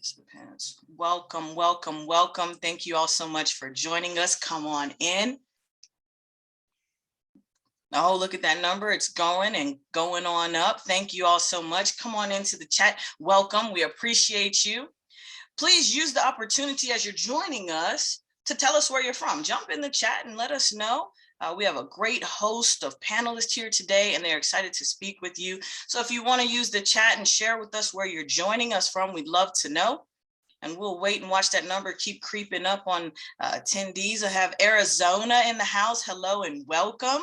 participants. Welcome, welcome, welcome. Thank you all so much for joining us. Come on in. Oh, look at that number. It's going and going on up. Thank you all so much. Come on into the chat. Welcome. We appreciate you. Please use the opportunity as you're joining us to tell us where you're from. Jump in the chat and let us know. We have a great host of panelists here today, and they're excited to speak with you. So if you want to use the chat and share with us where you're joining us from, we'd love to know. And we'll wait and watch that number keep creeping up on attendees. I have Arizona in the house. Hello and welcome.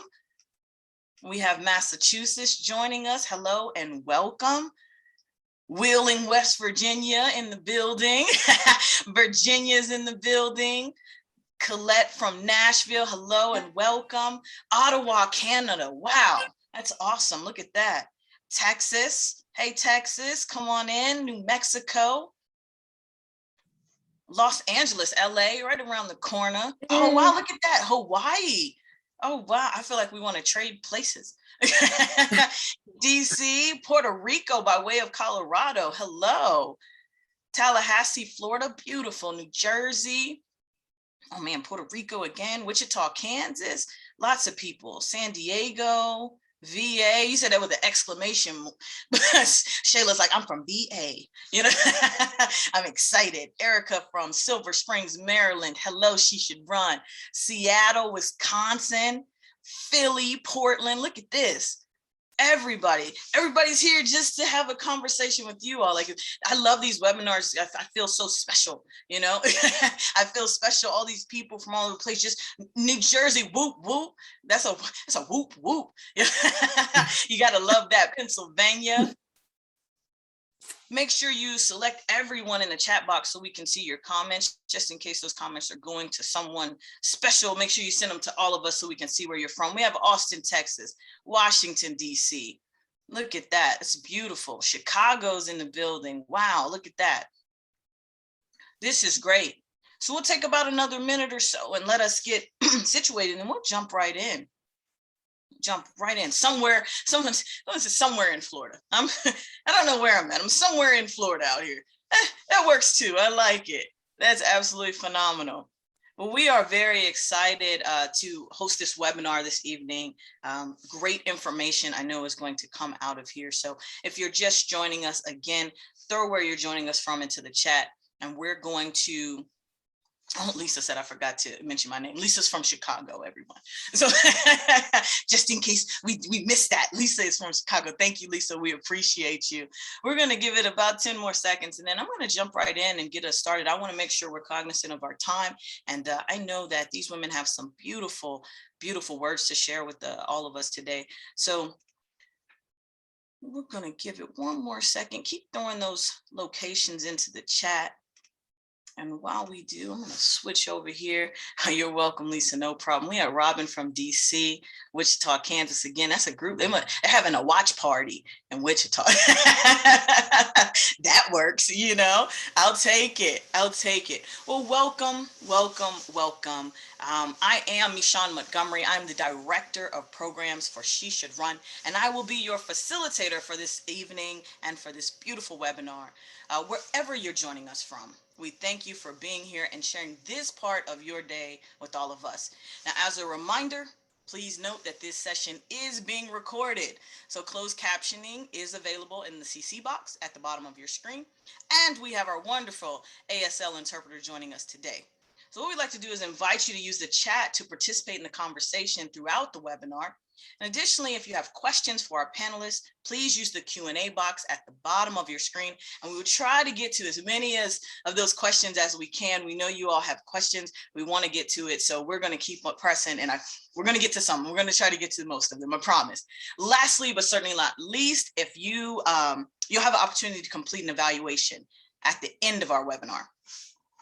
We have Massachusetts joining us. Hello and welcome. Wheeling, West Virginia in the building. Virginia's in the building. Colette from Nashville, hello and welcome. Ottawa, Canada, wow, that's awesome. Look at that. Texas, hey Texas, come on in. New Mexico. Los Angeles, LA, right around the corner. Oh wow, look at that. Hawaii. Oh wow, I feel like we want to trade places. DC, Puerto Rico by way of Colorado, hello. Tallahassee, Florida, beautiful. New Jersey. Oh man, Puerto Rico again, Wichita, Kansas, lots of people. San Diego, VA, you said that with an exclamation. Shayla's like, I'm from VA, you know, I'm excited. Erica from Silver Springs, Maryland, hello, she should run. Seattle, Wisconsin, Philly, Portland, look at this. Everybody's here just to have a conversation with you all. Like, I love these webinars. I feel so special, you know. I feel special. All these people from all over the place. Just New Jersey, whoop whoop. That's a whoop whoop. You gotta love that. Pennsylvania. Make sure you select everyone in the chat box so we can see your comments, just in case those comments are going to someone special. Make sure you send them to all of us so we can see where you're from. We have Austin, Texas, Washington, DC. Look at that. It's beautiful. Chicago's in the building. Wow, look at that. This is great. So we'll take about another minute or so and let us get situated, and we'll jump right in. Somewhere, someone said somewhere in Florida. I don't know where I'm at. I'm somewhere in Florida out here. That works too. I like it. That's absolutely phenomenal. Well, we are very excited to host this webinar this evening. Great information I know is going to come out of here. So if you're just joining us, again, throw where you're joining us from into the chat, and we're going to oh, Lisa said I forgot to mention my name. Lisa's from Chicago, everyone. So just in case we missed that, Lisa is from Chicago. Thank you, Lisa. We appreciate you. We're going to give it about 10 more seconds, and then I'm going to jump right in and get us started. I want to make sure we're cognizant of our time. And I know that these women have some beautiful, beautiful words to share with all of us today. So we're going to give it one more second. Keep throwing those locations into the chat. And while we do, I'm going to switch over here. You're welcome, Lisa. No problem. We have Robin from DC, Wichita, Kansas. Again, that's a group. They're having a watch party in Wichita. That works, you know. I'll take it. I'll take it. Well, welcome, welcome, welcome. I am Michonne Montgomery. I'm the Director of Programs for She Should Run, and I will be your facilitator for this evening and for this beautiful webinar. Wherever you're joining us from, we thank you for being here and sharing this part of your day with all of us. Now, as a reminder, please note that this session is being recorded. So closed captioning is available in the CC box at the bottom of your screen. And we have our wonderful ASL interpreter joining us today. So what we'd like to do is invite you to use the chat to participate in the conversation throughout the webinar. And additionally, if you have questions for our panelists, please use the Q&A box at the bottom of your screen, and we will try to get to as many of those questions as we can. We know you all have questions. We want to get to it, so we're going to keep pressing, and we're going to get to some. We're going to try to get to most of them, I promise. Lastly, but certainly not least, if you'll have an opportunity to complete an evaluation at the end of our webinar.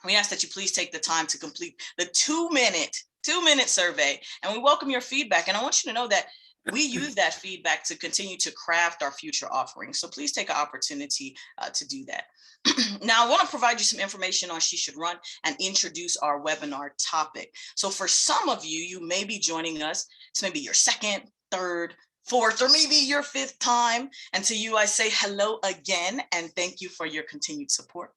We ask that you please take the time to complete the two-minute survey, and we welcome your feedback. And I want you to know that we use that feedback to continue to craft our future offerings. So please take an opportunity to do that. Now, I want to provide you some information on She Should Run and introduce our webinar topic. So for some of you, you may be joining us. It's maybe your second, third, fourth, or maybe your fifth time. And to you, I say hello again, and thank you for your continued support.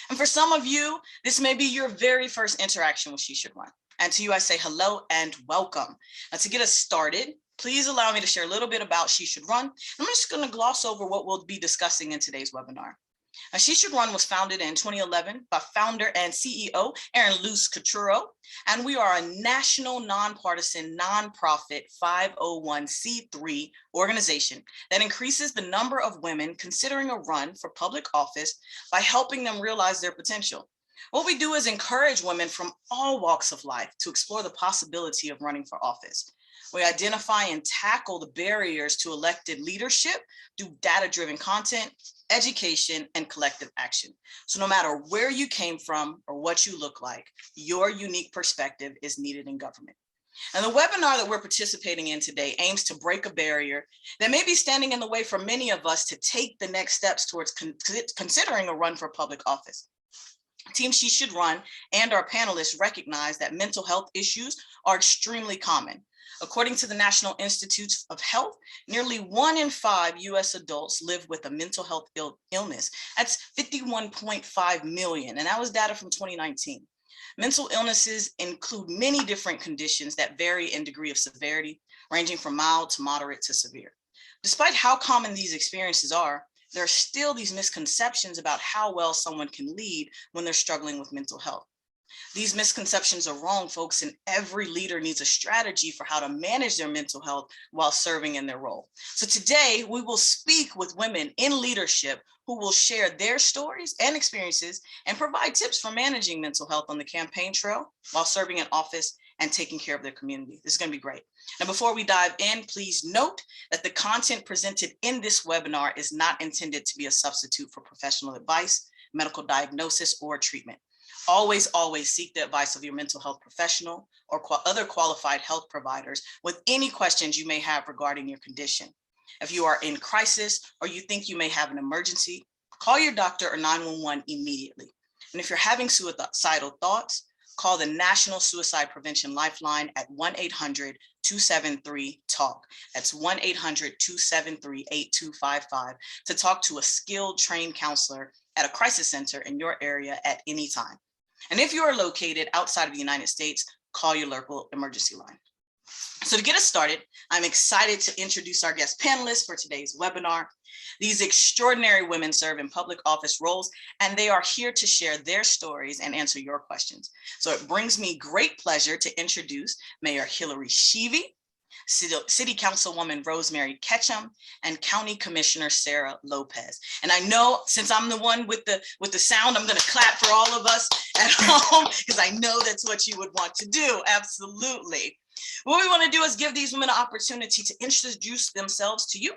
And for some of you, this may be your very first interaction with She Should Run. And to you, I say hello and welcome. And to get us started, please allow me to share a little bit about She Should Run. I'm just going to gloss over what we'll be discussing in today's webinar. She Should Run was founded in 2011 by founder and CEO Erin Luce Coturo, and we are a national nonpartisan nonprofit 501c3 organization that increases the number of women considering a run for public office by helping them realize their potential. What we do is encourage women from all walks of life to explore the possibility of running for office. We identify and tackle the barriers to elected leadership through data-driven content, education, and collective action. So no matter where you came from or what you look like, your unique perspective is needed in government. And the webinar that we're participating in today aims to break a barrier that may be standing in the way for many of us to take the next steps towards considering a run for public office. Team She Should Run and our panelists recognize that mental health issues are extremely common. According to the National Institutes of Health, nearly 1 in 5 US adults live with a mental health illness. That's 51.5 million, and that was data from 2019. Mental illnesses include many different conditions that vary in degree of severity, ranging from mild to moderate to severe. Despite how common these experiences are, there are still these misconceptions about how well someone can lead when they're struggling with mental health. These misconceptions are wrong, folks, and every leader needs a strategy for how to manage their mental health while serving in their role. So today, we will speak with women in leadership who will share their stories and experiences and provide tips for managing mental health on the campaign trail while serving in office and taking care of their community. This is going to be great. Now, before we dive in, please note that the content presented in this webinar is not intended to be a substitute for professional advice, medical diagnosis, or treatment. Always, always seek the advice of your mental health professional or other qualified health providers with any questions you may have regarding your condition. If you are in crisis or you think you may have an emergency, call your doctor or 911 immediately. And if you're having suicidal thoughts, call the National Suicide Prevention Lifeline at 1-800-273-TALK. That's 1-800-273-8255 to talk to a skilled, trained counselor at a crisis center in your area at any time. And if you are located outside of the United States, call your local emergency line. So to get us started, I'm excited to introduce our guest panelists for today's webinar. These extraordinary women serve in public office roles, and they are here to share their stories and answer your questions. So it brings me great pleasure to introduce Mayor Hillary Schieve, City Councilwoman Rosemary Ketchum, and County Commissioner Sarah Lopez. And I know since I'm the one with the sound, I'm going to clap for all of us at home because I know that's what you would want to do. Absolutely. What we want to do is give these women an opportunity to introduce themselves to you.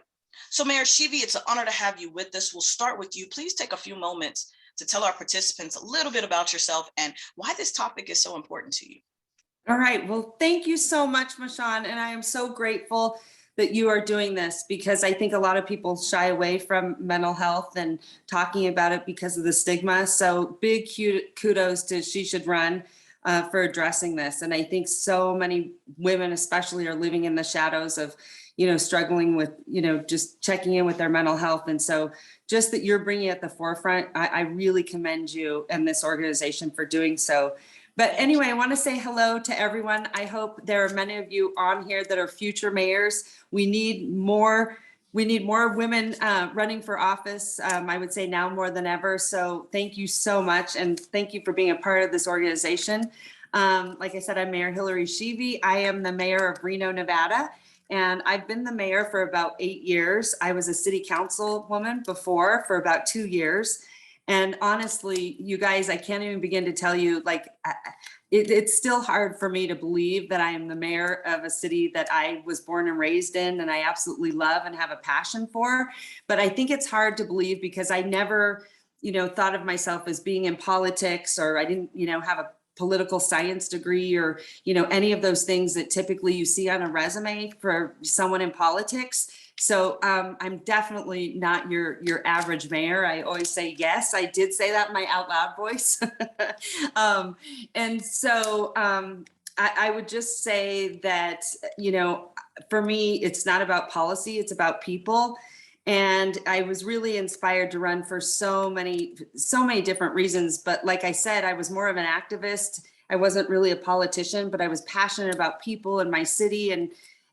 So Mayor Schieve, it's an honor to have you with us. We'll start with you. Please take a few moments to tell our participants a little bit about yourself and why this topic is so important to you. All right. Well, thank you so much, Mashawn. And I am so grateful that you are doing this because I think a lot of people shy away from mental health and talking about it because of the stigma. So big kudos to She Should Run for addressing this. And I think so many women especially are living in the shadows of, struggling with, just checking in with their mental health. And so just that you're bringing it at the forefront, I really commend you and this organization for doing so. But anyway, I want to say hello to everyone. I hope there are many of you on here that are future mayors. We need more women running for office. I would say now more than ever. So thank you so much. And thank you for being a part of this organization. Like I said, I'm Mayor Hillary Schieve. I am the mayor of Reno, Nevada. And I've been the mayor for about 8 years. I was a city councilwoman before for about 2 years. And honestly, you guys, I can't even begin to tell you, it's still hard for me to believe that I am the mayor of a city that I was born and raised in and I absolutely love and have a passion for. But I think it's hard to believe because I never, thought of myself as being in politics, or I didn't, have a political science degree or, any of those things that typically you see on a resume for someone in politics. So I'm definitely not your average mayor. I always say yes. I did say that in my out loud voice. And so I would just say that, for me, it's not about policy, it's about people. And I was really inspired to run for so many different reasons. But like I said, I was more of an activist. I wasn't really a politician, but I was passionate about people in my city.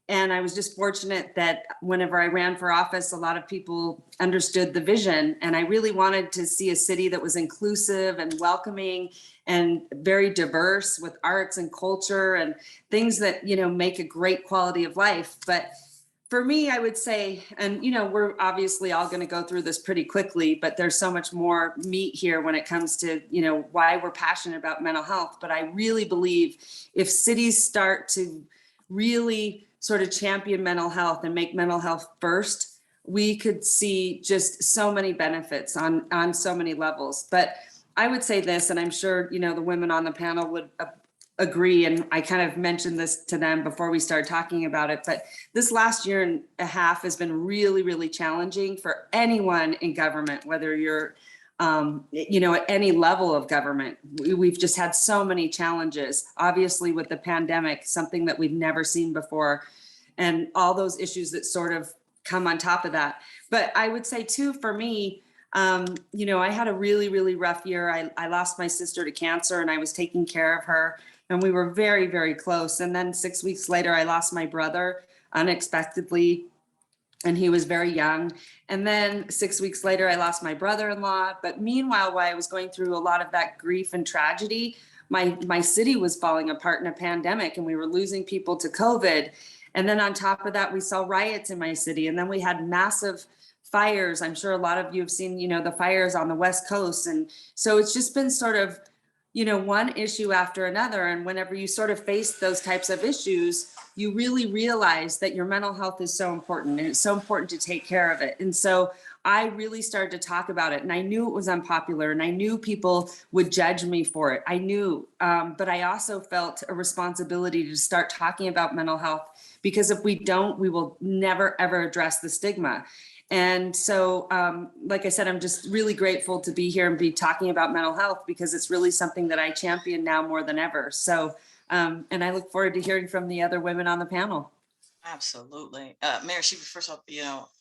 And I was just fortunate that whenever I ran for office, a lot of people understood the vision. And I really wanted to see a city that was inclusive and welcoming and very diverse with arts and culture and things that, make a great quality of life. But for me, I would say, and we're obviously all going to go through this pretty quickly, but there's so much more meat here when it comes to, why we're passionate about mental health. But I really believe if cities start to really sort of champion mental health and make mental health first, we could see just so many benefits on so many levels. But I would say this, and I'm sure, the women on the panel would agree, and I kind of mentioned this to them before we started talking about it, but this last year and a half has been really, really challenging for anyone in government, whether you're at any level of government. We've just had so many challenges, obviously with the pandemic, something that we've never seen before, and all those issues that sort of come on top of that. But I would say too, for me, I had a really, really rough year. I lost my sister to cancer, and I was taking care of her, and we were very, very close. And then 6 weeks later, I lost my brother unexpectedly, and he was very young. And then 6 weeks later, I lost my brother-in-law. But meanwhile, while I was going through a lot of that grief and tragedy, my city was falling apart in a pandemic, and we were losing people to COVID. And then on top of that, we saw riots in my city, and then we had massive fires. I'm sure a lot of you have seen, the fires on the West Coast. And so it's just been sort of, one issue after another. And whenever you sort of face those types of issues, you really realize that your mental health is so important, and it's so important to take care of it. And so I really started to talk about it, and I knew it was unpopular, and I knew people would judge me for it. I knew, but I also felt a responsibility to start talking about mental health, because if we don't, we will never, ever address the stigma. And so, like I said, I'm just really grateful to be here and be talking about mental health, because it's really something that I champion now more than ever. So, and I look forward to hearing from the other women on the panel. Absolutely. Mayor Schieve, first off,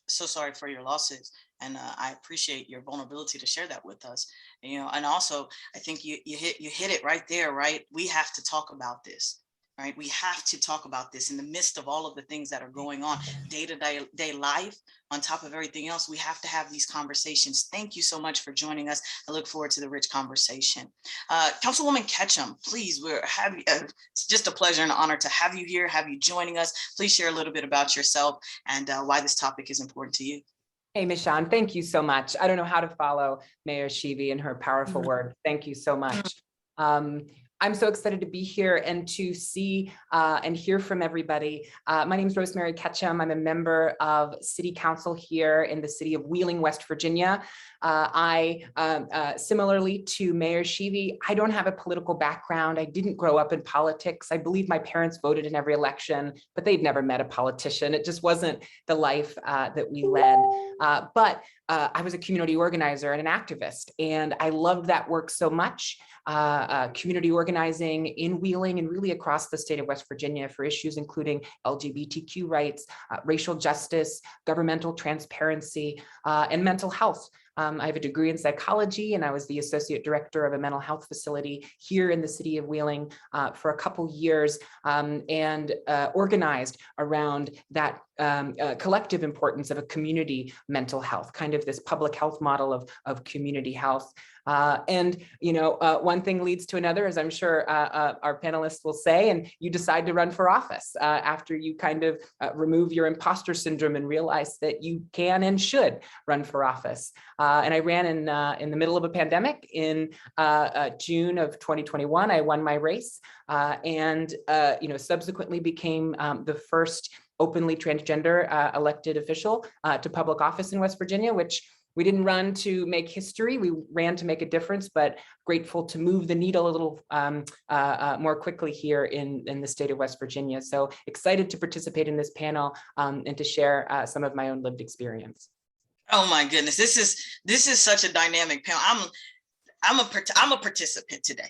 so sorry for your losses. And I appreciate your vulnerability to share that with us. And also, I think you hit it right there, right? We have to talk about this. Right. We have to talk about this in the midst of all of the things that are going on day life. On top of everything else, we have to have these conversations. Thank you so much for joining us. I look forward to the rich conversation. Councilwoman Ketchum, please, it's just a pleasure and honor to have you here, have you joining us. Please share a little bit about yourself and why this topic is important to you. Hey, Michonne, thank you so much. I don't know how to follow Mayor Schieve and her powerful word. Thank you so much. I'm so excited to be here and to see and hear from everybody. My name is Rosemary Ketchum. I'm a member of City Council here in the city of Wheeling, West Virginia. Similarly to Mayor Schieve, I don't have a political background. I didn't grow up in politics. I believe my parents voted in every election, but they'd never met a politician. It just wasn't the life that we led. But I was a community organizer and an activist, and I loved that work so much. Community organizing in Wheeling and really across the state of West Virginia for issues including LGBTQ rights, racial justice, governmental transparency, and mental health. I have a degree in psychology, and I was the associate director of a mental health facility here in the city of Wheeling for a couple years, and organized around that collective importance of a community mental health, kind of this public health model of community health. One thing leads to another, as I'm sure our panelists will say, and you decide to run for office after you kind of remove your imposter syndrome and realize that you can and should run for office. And I ran in the middle of a pandemic in June of 2021. I won my race and subsequently became the first openly transgender elected official to public office in West Virginia, which we didn't run to make history. We ran to make a difference, but grateful to move the needle a little more quickly here in the state of West Virginia. So excited to participate in this panel and to share some of my own lived experience. Oh my goodness, this is such a dynamic panel. I'm a participant today.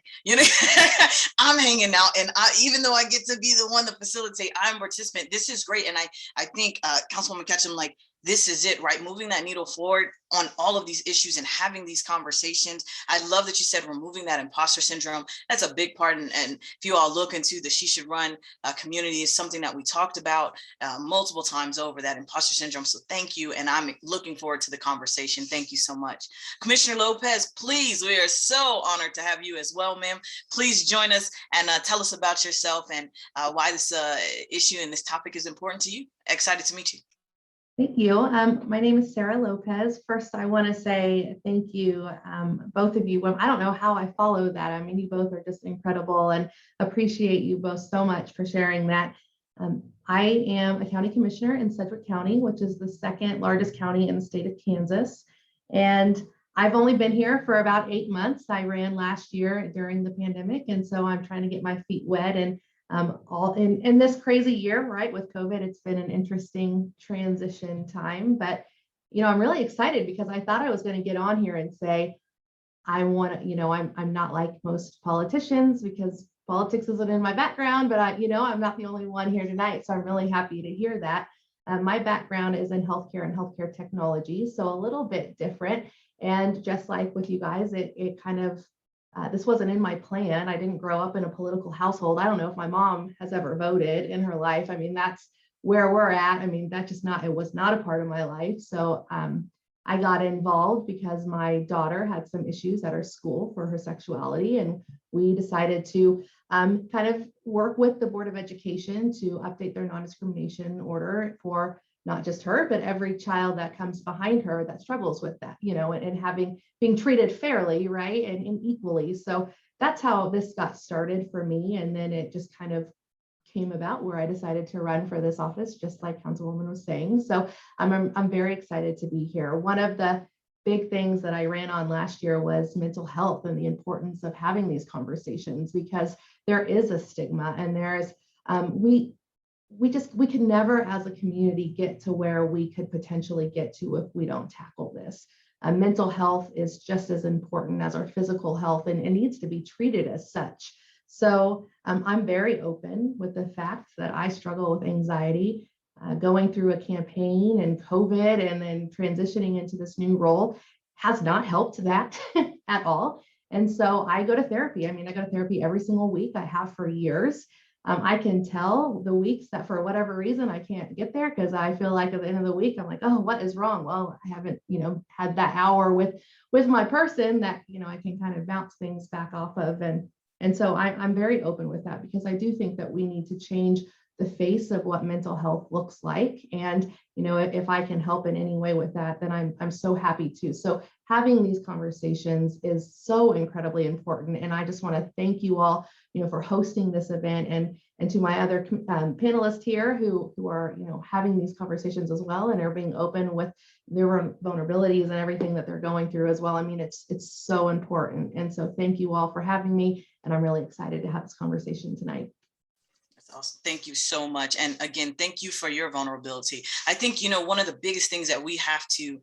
I'm hanging out, and even though I get to be the one to facilitate, I'm a participant. This is great, and I think Councilwoman Ketchum, like, this is it, right? Moving that needle forward on all of these issues and having these conversations. I love that you said removing that imposter syndrome. That's a big part. And if you all look into the She Should Run community, is something that we talked about multiple times over, that imposter syndrome. So thank you. And I'm looking forward to the conversation. Thank you so much. Commissioner Lopez, please, we are so honored to have you as well, ma'am. Please join us and tell us about yourself and why this issue and this topic is important to you. Excited to meet you. Thank you. My name is Sarah Lopez. First, I want to say thank you, both of you. Well, I don't know how I follow that. I mean, you both are just incredible, and appreciate you both so much for sharing that. I am a county commissioner in Sedgwick County, which is the second largest county in the state of Kansas. And I've only been here for about 8 months. I ran last year during the pandemic, and so I'm trying to get my feet wet. And all in this crazy year, right, with COVID, it's been an interesting transition time. But I'm really excited because I thought I was going to get on here and say I want to, I'm not like most politicians because politics isn't in my background, but I'm not the only one here tonight, so I'm really happy to hear that. My background is in healthcare and healthcare technology, so a little bit different. And just like with you guys, it kind of this wasn't in my plan. I didn't grow up in a political household. I don't know if my mom has ever voted in her life. I mean, that's where we're at. I mean, it was not a part of my life. So I got involved because my daughter had some issues at her school for her sexuality. And we decided to kind of work with the Board of Education to update their non-discrimination order for not just her, but every child that comes behind her that struggles with that, and being treated fairly, right, and equally. So that's how this got started for me. And then it just kind of came about where I decided to run for this office, just like Councilwoman was saying. So I'm very excited to be here. One of the big things that I ran on last year was mental health and the importance of having these conversations, because there is a stigma, and there's we could never as a community get to where we could potentially get to if we don't tackle this. Mental health is just as important as our physical health, and it needs to be treated as such. So I'm very open with the fact that I struggle with anxiety. Going through a campaign and COVID and then transitioning into this new role has not helped that at all. And so I go to therapy. I mean, I go to therapy every single week. I have for years. I can tell the weeks that for whatever reason I can't get there, because I feel like at the end of the week I'm like, oh, what is wrong? Well, I haven't had that hour with my person that I can kind of bounce things back off of. And so I'm very open with that, because I do think that we need to change the face of what mental health looks like. And if I can help in any way with that, then I'm so happy to. So having these conversations is so incredibly important. And I just want to thank you all, for hosting this event, and to my other panelists here who are, having these conversations as well, and are being open with their vulnerabilities and everything that they're going through as well. I mean, it's so important. And so thank you all for having me. And I'm really excited to have this conversation tonight. Awesome. Thank you so much. And again, thank you for your vulnerability. I think, one of the biggest things that we have to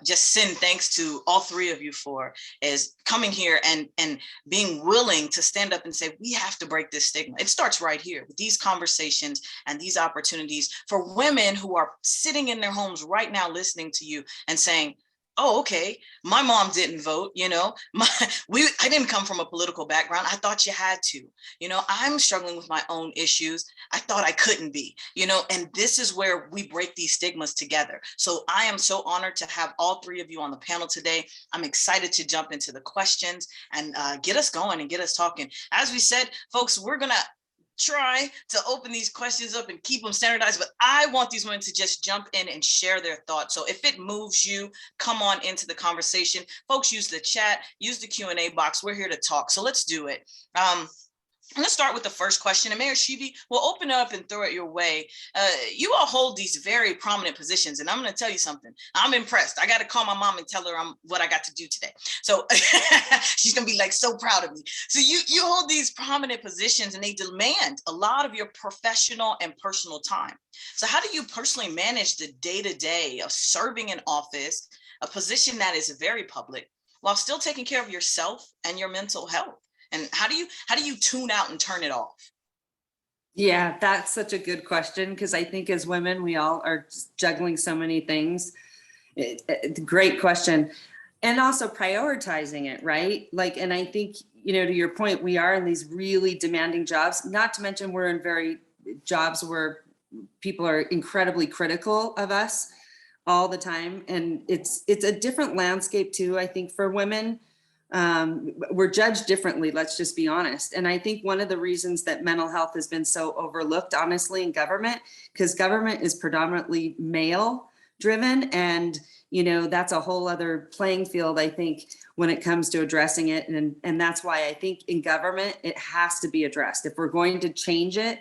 just send thanks to all three of you for is coming here and being willing to stand up and say, we have to break this stigma. It starts right here with these conversations and these opportunities for women who are sitting in their homes right now listening to you and saying, oh, okay, my mom didn't vote, I didn't come from a political background. I thought you had to, I'm struggling with my own issues. I thought I couldn't be, and this is where we break these stigmas together. So I am so honored to have all three of you on the panel today. I'm excited to jump into the questions and get us going and get us talking. As we said, folks, we're gonna try to open these questions up and keep them standardized, but I want these women to just jump in and share their thoughts. So if it moves you, come on into the conversation. Folks, use the chat, use the Q&A box. We're here to talk. So let's do it. I'm going to start with the first question, and Mayor Schieve, we'll open up and throw it your way. You all hold these very prominent positions, and I'm going to tell you something. I'm impressed. I got to call my mom and tell her what I got to do today. So she's going to be like so proud of me. So you hold these prominent positions, and they demand a lot of your professional and personal time. So how do you personally manage the day-to-day of serving in office, a position that is very public, while still taking care of yourself and your mental health? And how do you tune out and turn it off? Yeah, that's such a good question, because I think as women, we all are just juggling so many things. Great question. And also prioritizing it, right? Like, and I think, to your point, we are in these really demanding jobs, not to mention we're in very jobs where people are incredibly critical of us all the time. And it's a different landscape too, I think, for women. We're judged differently, let's just be honest. And I think one of the reasons that mental health has been so overlooked, honestly, in government, because government is predominantly male driven, and that's a whole other playing field, I think, when it comes to addressing it. And that's why I think in government it has to be addressed. If we're going to change it,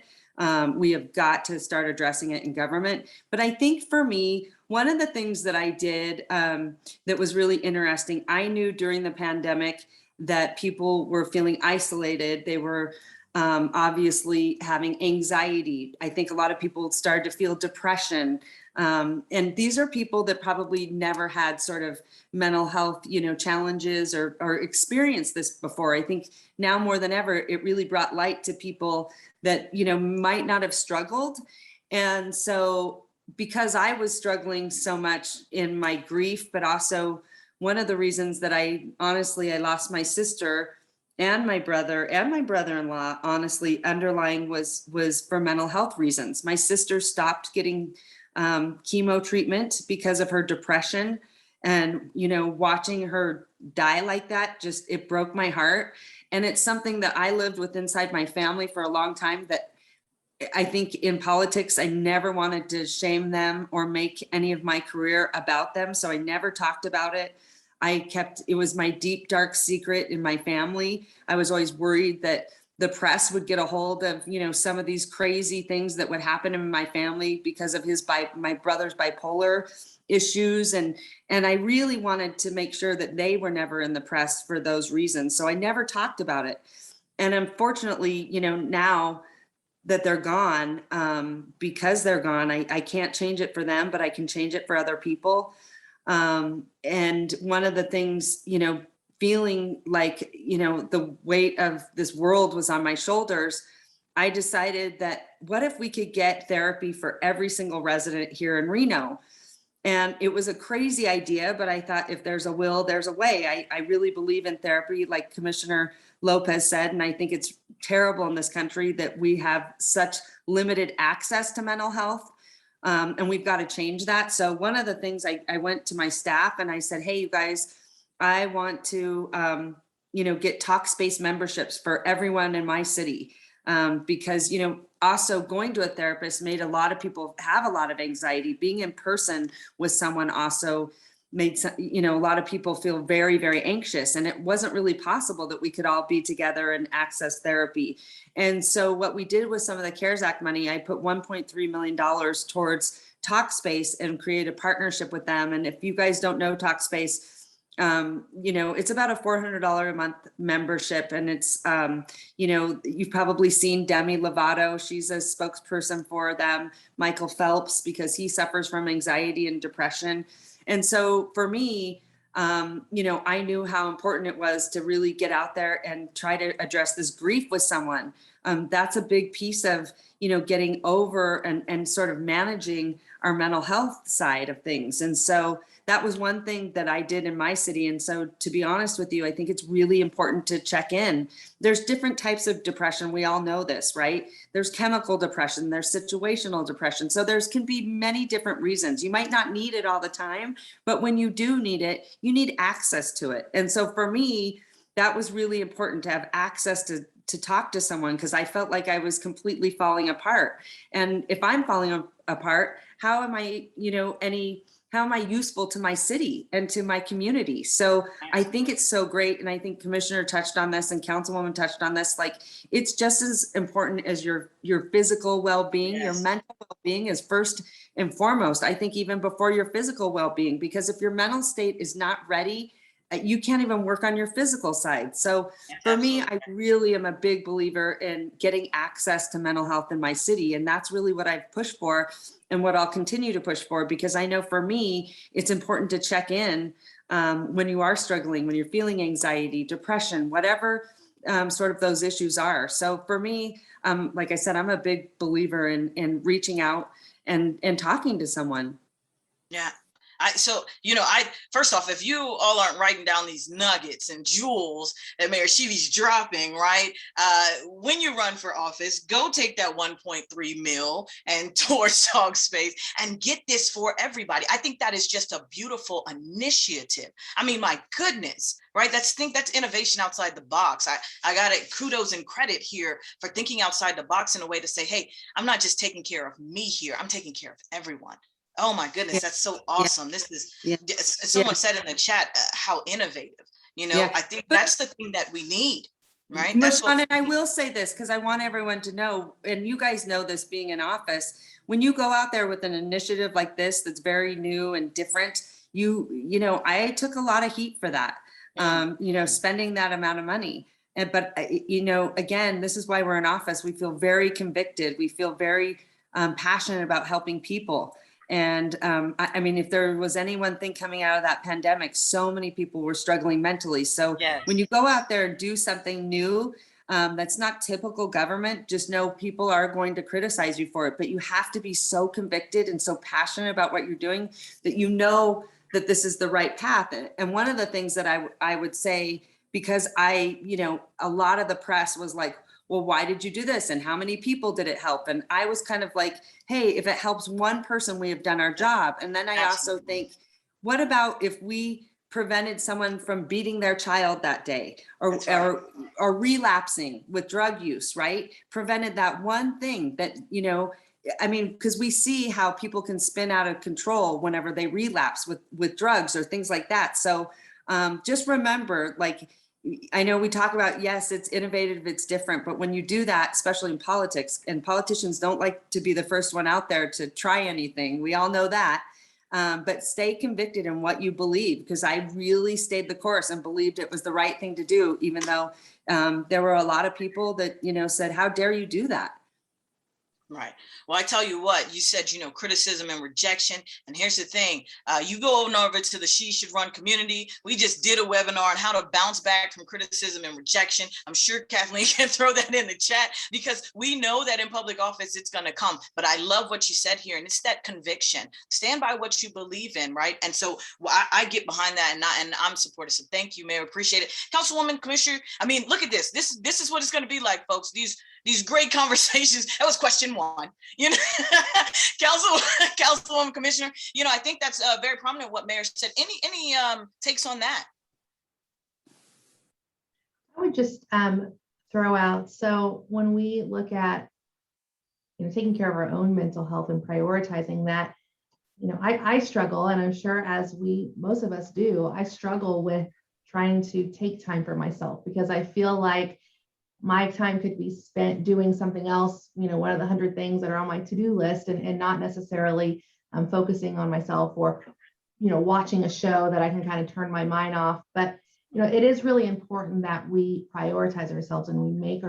we have got to start addressing it in government. But I think for me, one of the things that I did that was really interesting, I knew during the pandemic that people were feeling isolated. They were obviously having anxiety. I think a lot of people started to feel depression. And these are people that probably never had sort of mental health, challenges or experienced this before. I think now more than ever, it really brought light to people that, might not have struggled. And so because I was struggling so much in my grief, but also one of the reasons that I lost my sister and my brother-in-law, honestly, underlying was for mental health reasons. My sister stopped getting chemo treatment because of her depression, and watching her die like that, it broke my heart. And it's something that I lived with inside my family for a long time, that I think in politics, I never wanted to shame them or make any of my career about them. So I never talked about it. It was my deep, dark secret in my family. I was always worried that the press would get a hold of, some of these crazy things that would happen in my family because of my brother's bipolar issues. And I really wanted to make sure that they were never in the press for those reasons. So I never talked about it. And unfortunately, now that they're gone, because they're gone, I can't change it for them, but I can change it for other people. And one of the things, feeling like, the weight of this world was on my shoulders, I decided that what if we could get therapy for every single resident here in Reno? And it was a crazy idea, but I thought if there's a will, there's a way. I really believe in therapy, like Commissioner Lopez said, and I think it's terrible in this country that we have such limited access to mental health. And we've got to change that. So one of the things I went to my staff and I said, hey, you guys, I want to, get Talkspace memberships for everyone in my city. Because, also going to a therapist made a lot of people have a lot of anxiety. Being in person with someone also made a lot of people feel very, very anxious, and it wasn't really possible that we could all be together and access therapy. And so what we did with some of the CARES Act money, I put $1.3 million towards Talkspace and create a partnership with them. And if you guys don't know Talkspace, it's about a $400 a month membership. And it's, you've probably seen Demi Lovato. She's a spokesperson for them, Michael Phelps, because he suffers from anxiety and depression. And so for me, I knew how important it was to really get out there and try to address this grief with someone. That's a big piece of, getting over and sort of managing our mental health side of things. And so that was one thing that I did in my city. And so to be honest with you, I think it's really important to check in. There's different types of depression. We all know this, right? There's chemical depression, there's situational depression. So can be many different reasons. You might not need it all the time, but when you do need it, you need access to it. And so for me, that was really important to have access to talk to someone, because I felt like I was completely falling apart. And if I'm falling apart, how am I, how am I useful to my city and to my community? So I think it's so great. And I think Commissioner touched on this and Councilwoman touched on this. Like, it's just as important as your physical well-being. Yes. Your mental well-being is first and foremost, I think, even before your physical well-being, because if your mental state is not ready, you can't even work on your physical side. So for me, I really am a big believer in getting access to mental health in my city. And that's really what I've pushed for and what I'll continue to push for, because I know for me, it's important to check in when you are struggling, when you're feeling anxiety, depression, whatever sort of those issues are. So for me, like I said, I'm a big believer in reaching out and talking to someone. Yeah. I first off, if you all aren't writing down these nuggets and jewels that Mayor Sheeve's dropping, right? When you run for office, go take that 1.3 mil and towards dog space and get this for everybody. I think that is just a beautiful initiative. I mean, my goodness, right? That's innovation outside the box. I got it. Kudos and credit here for thinking outside the box in a way to say, hey, I'm not just taking care of me here. I'm taking care of everyone. Oh my goodness, that's so awesome. This is, someone said in the chat, how innovative, I think that's the thing that we need, right? That's Michonne, and I will say this because I want everyone to know, and you guys know this being in office, when you go out there with an initiative like this that's very new and different, I took a lot of heat for that, spending that amount of money. But again, this is why we're in office. We feel very convicted. We feel very passionate about helping people. And I mean, if there was any one thing coming out of that pandemic, so many people were struggling mentally. So when you go out there and do something new, that's not typical government, just know people are going to criticize you for it. But you have to be so convicted and so passionate about what you're doing that you know that this is the right path. And one of the things that I would say, because a lot of the press was like, well, why did you do this? And how many people did it help? And I was kind of like, hey, if it helps one person, we have done our job. And then I also think, what about if we prevented someone from beating their child that day or relapsing with drug use, right? Prevented that one thing that, because we see how people can spin out of control whenever they relapse with drugs or things like that. So just remember, I know we talk about, yes, it's innovative, it's different, but when you do that, especially in politics, and politicians don't like to be the first one out there to try anything. We all know that, but stay convicted in what you believe, because I really stayed the course and believed it was the right thing to do, even though there were a lot of people that, said, how dare you do that? Right. Well, I tell you what, you said, criticism and rejection. And here's the thing. You go on over to the She Should Run community. We just did a webinar on how to bounce back from criticism and rejection. I'm sure Kathleen can throw that in the chat, because we know that in public office, it's going to come. But I love what you said here. And it's that conviction. Stand by what you believe in. Right. And so I get behind that, and I'm supportive. So thank you, Mayor. Appreciate it. Councilwoman, Commissioner. I mean, look at this. This is what it's going to be like, folks. These great conversations. That was question one, Councilwoman, Commissioner, I think that's very prominent what Mayor said. Any takes on that? I would just throw out, so when we look at, taking care of our own mental health and prioritizing that, I struggle, and I'm sure as most of us do, I struggle with trying to take time for myself, because I feel like my time could be spent doing something else, one of the 100 things that are on my to-do list, and not necessarily focusing on myself, or, watching a show that I can kind of turn my mind off. But, it is really important that we prioritize ourselves and we make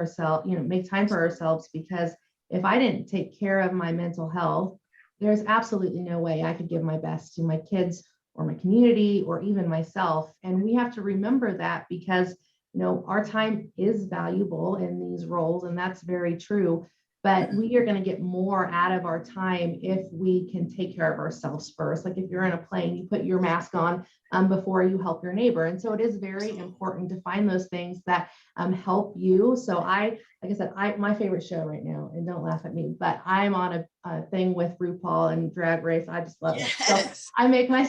time for ourselves, because if I didn't take care of my mental health, there's absolutely no way I could give my best to my kids or my community or even myself. And we have to remember that, because our time is valuable in these roles, and that's very true. But we are going to get more out of our time if we can take care of ourselves first. Like if you're in a plane, you put your mask on before you help your neighbor. And so it is very important to find those things that help you. So like I said, my favorite show right now, and don't laugh at me, but I'm on a thing with RuPaul and Drag Race. I just love it.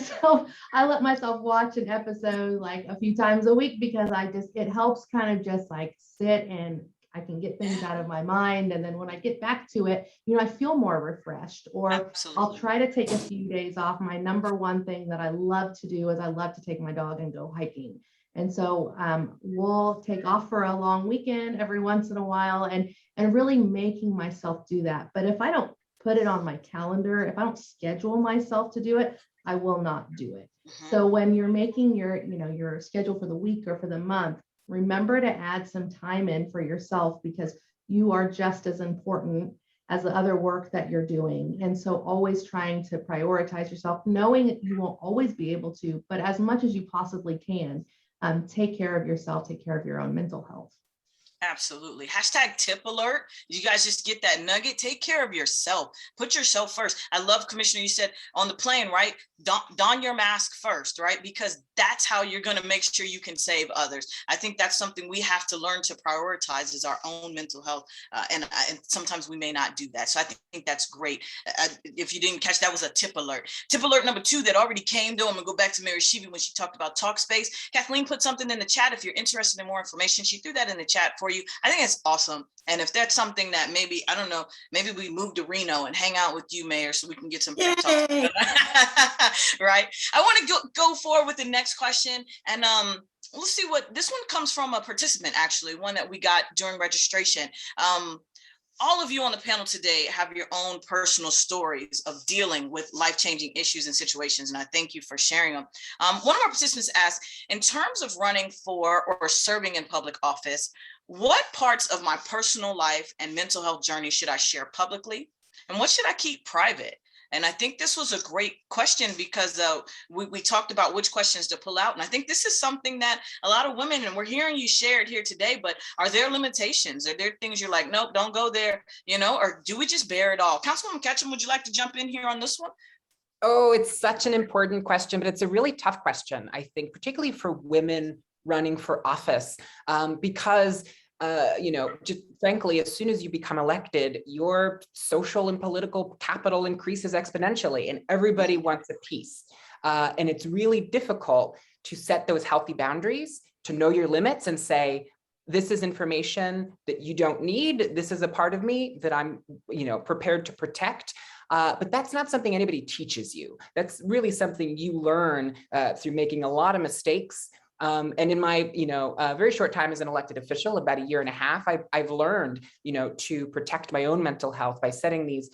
So I let myself watch an episode like a few times a week, because it helps kind of just like sit, and I can get things out of my mind. And then when I get back to it, I feel more refreshed. Or Absolutely. I'll try to take a few days off. My number one thing that I love to do is I love to take my dog and go hiking. And so we'll take off for a long weekend every once in a while, and really making myself do that. But if I don't put it on my calendar, if I don't schedule myself to do it, I will not do it. So when you're making your schedule for the week or for the month, remember to add some time in for yourself, because you are just as important as the other work that you're doing. And so always trying to prioritize yourself, knowing you won't always be able to, but as much as you possibly can, take care of yourself, take care of your own mental health. Absolutely. Hashtag tip alert. You guys just get that nugget. Take care of yourself. Put yourself first. I love, Commissioner, you said on the plane, right? Don your mask first, right? Because that's how you're going to make sure you can save others. I think that's something we have to learn to prioritize is our own mental health. And sometimes we may not do that. So I think that's great. If you didn't catch, that was a tip alert. Tip alert number 2 that already came though. I'm going to go back to Mayor Schieve when she talked about talk space. Kathleen put something in the chat. If you're interested in more information, she threw that in the chat for you. I think it's awesome. And if that's something that maybe, I don't know, maybe we move to Reno and hang out with you, Mayor, so we can get some pep talk. Right. I want to go forward with the next question. And let's see what this one comes from a participant, actually, one that we got during registration. All of you on the panel today have your own personal stories of dealing with life-changing issues and situations, and I thank you for sharing them. One of our participants asked, in terms of running for or serving in public office, what parts of my personal life and mental health journey should I share publicly, and what should I keep private? And I think this was a great question because we talked about which questions to pull out. And I think this is something that a lot of women, and we're hearing you share it here today, but are there limitations? Are there things you're like, nope, don't go there, or do we just bear it all? Councilwoman Ketchum, would you like to jump in here on this one? Oh, it's such an important question, but it's a really tough question, I think, particularly for women running for office, because just frankly, as soon as you become elected, your social and political capital increases exponentially, and everybody wants a piece. And it's really difficult to set those healthy boundaries, to know your limits and say, this is information that you don't need. This is a part of me that I'm, prepared to protect. But that's not something anybody teaches you. That's really something you learn through making a lot of mistakes. And in my, very short time as an elected official, about 1.5 years, I've learned, to protect my own mental health by setting these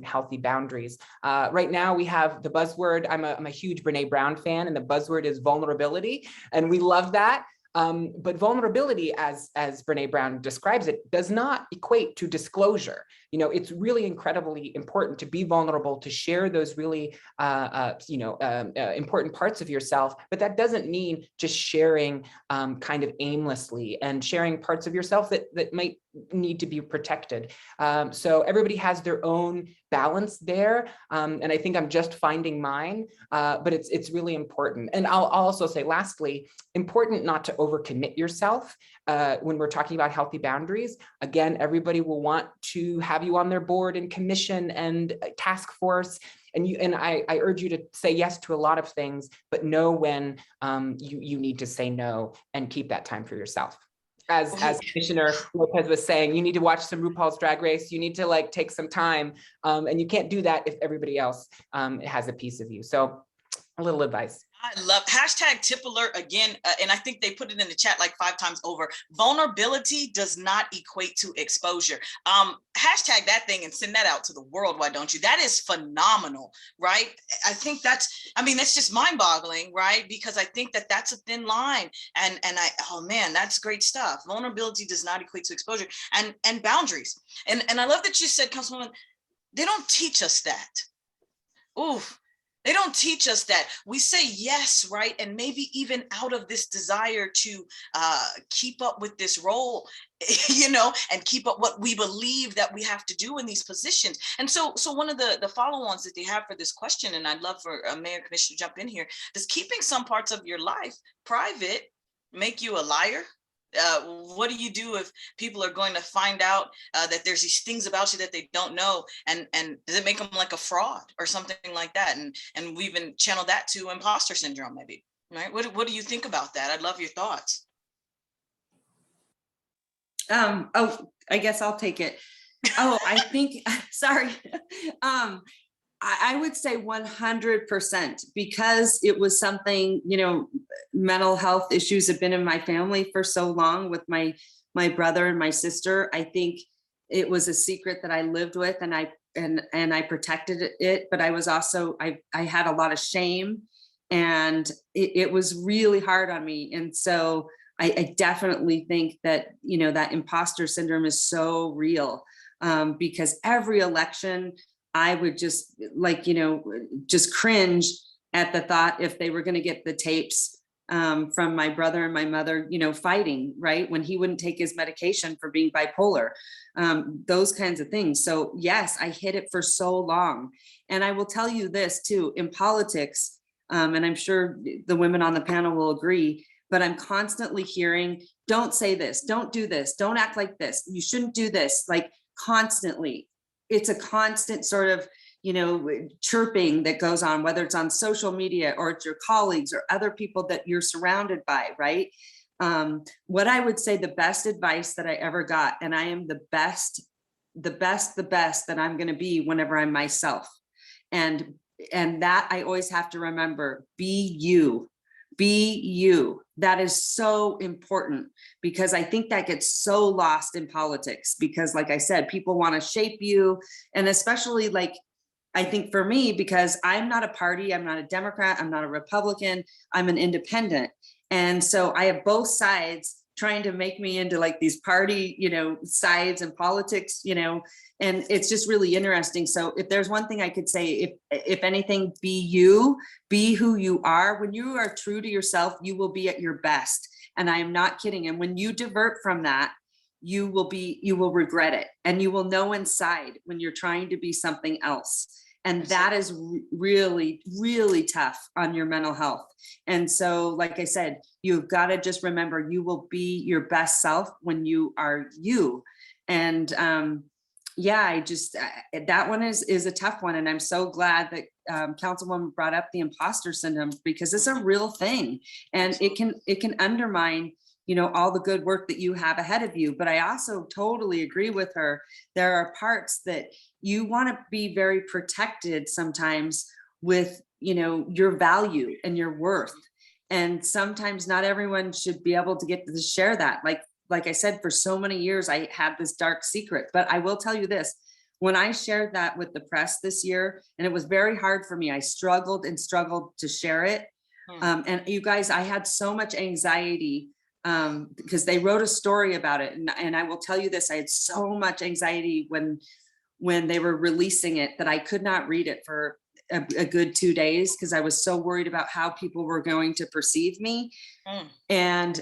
healthy boundaries. Right now, we have the buzzword. I'm a huge Brene Brown fan, and the buzzword is vulnerability, and we love that. But vulnerability, as Brene Brown describes it, does not equate to disclosure. It's really incredibly important to be vulnerable, to share those really, important parts of yourself. But that doesn't mean just sharing kind of aimlessly and sharing parts of yourself that might need to be protected. So everybody has their own balance there. And I think I'm just finding mine, but it's really important. And I'll also say, lastly, important not to overcommit yourself when we're talking about healthy boundaries. Again, everybody will want to have you on their board and commission and task force. And I urge you to say yes to a lot of things, but know when you need to say no and keep that time for yourself. As Commissioner Lopez was saying, you need to watch some RuPaul's Drag Race. You need to take some time, and you can't do that if everybody else has a piece of you. So a little advice. I love hashtag tip alert again. And I think they put it in the chat like 5 times over. Vulnerability does not equate to exposure. Hashtag that thing and send that out to the world. Why don't you? That is phenomenal, right? I think that's just mind boggling, right? Because I think that's a thin line. Oh man, that's great stuff. Vulnerability does not equate to exposure and boundaries. And I love that you said, Councilwoman, they don't teach us that. Ooh. They don't teach us that. We say yes, right? And maybe even out of this desire to keep up with this role, and keep up what we believe that we have to do in these positions. And so one of the follow-ons that they have for this question, and I'd love for Mayor Commissioner to jump in here, does keeping some parts of your life private make you a liar? What do you do if people are going to find out that there's these things about you that they don't know, and does it make them like a fraud or something like that? And we even channel that to imposter syndrome, maybe, right? What do you think about that? I'd love your thoughts. I guess I'll take it. I think, sorry. I would say 100%, because it was something, mental health issues have been in my family for so long with my brother and my sister. I think it was a secret that I lived with, and I protected it, but I was also, I had a lot of shame, and it was really hard on me. And so I definitely think that, that imposter syndrome is so real, because every election, I would just just cringe at the thought if they were going to get the tapes from my brother and my mother, fighting, right? When he wouldn't take his medication for being bipolar, those kinds of things. So yes, I hid it for so long. And I will tell you this too, in politics, and I'm sure the women on the panel will agree, but I'm constantly hearing, don't say this, don't do this, don't act like this, you shouldn't do this, like constantly. It's a constant sort of, chirping that goes on, whether it's on social media or it's your colleagues or other people that you're surrounded by, right? What I would say the best advice that I ever got, and I am the best that I'm going to be whenever I'm myself. And that I always have to remember, be you. That is so important, because I think that gets so lost in politics, because like I said, people want to shape you. And especially like, I think for me, because I'm not a party, I'm not a Democrat, I'm not a Republican, I'm an independent. And so I have both sides trying to make me into like these party, sides and politics, and it's just really interesting. So if there's one thing I could say, if anything, be you, be who you are. When you are true to yourself, you will be at your best. And I am not kidding. And when you divert from that, you will regret it. And you will know inside when you're trying to be something else. And that is really, really tough on your mental health. And so, like I said, you've got to just remember, you will be your best self when you are you. And that one is a tough one. And I'm so glad that Councilwoman brought up the imposter syndrome, because it's a real thing, and it can undermine all the good work that you have ahead of you. But I also totally agree with her. There are parts that you want to be very protected sometimes with, your value and your worth. And sometimes not everyone should be able to get to share that. Like I said, for so many years, I had this dark secret. But I will tell you this, when I shared that with the press this year, and it was very hard for me, I struggled to share it. And you guys, I had so much anxiety because they wrote a story about it. And I will tell you this, I had so much anxiety when they were releasing it that I could not read it for a good 2 days, because I was so worried about how people were going to perceive me. And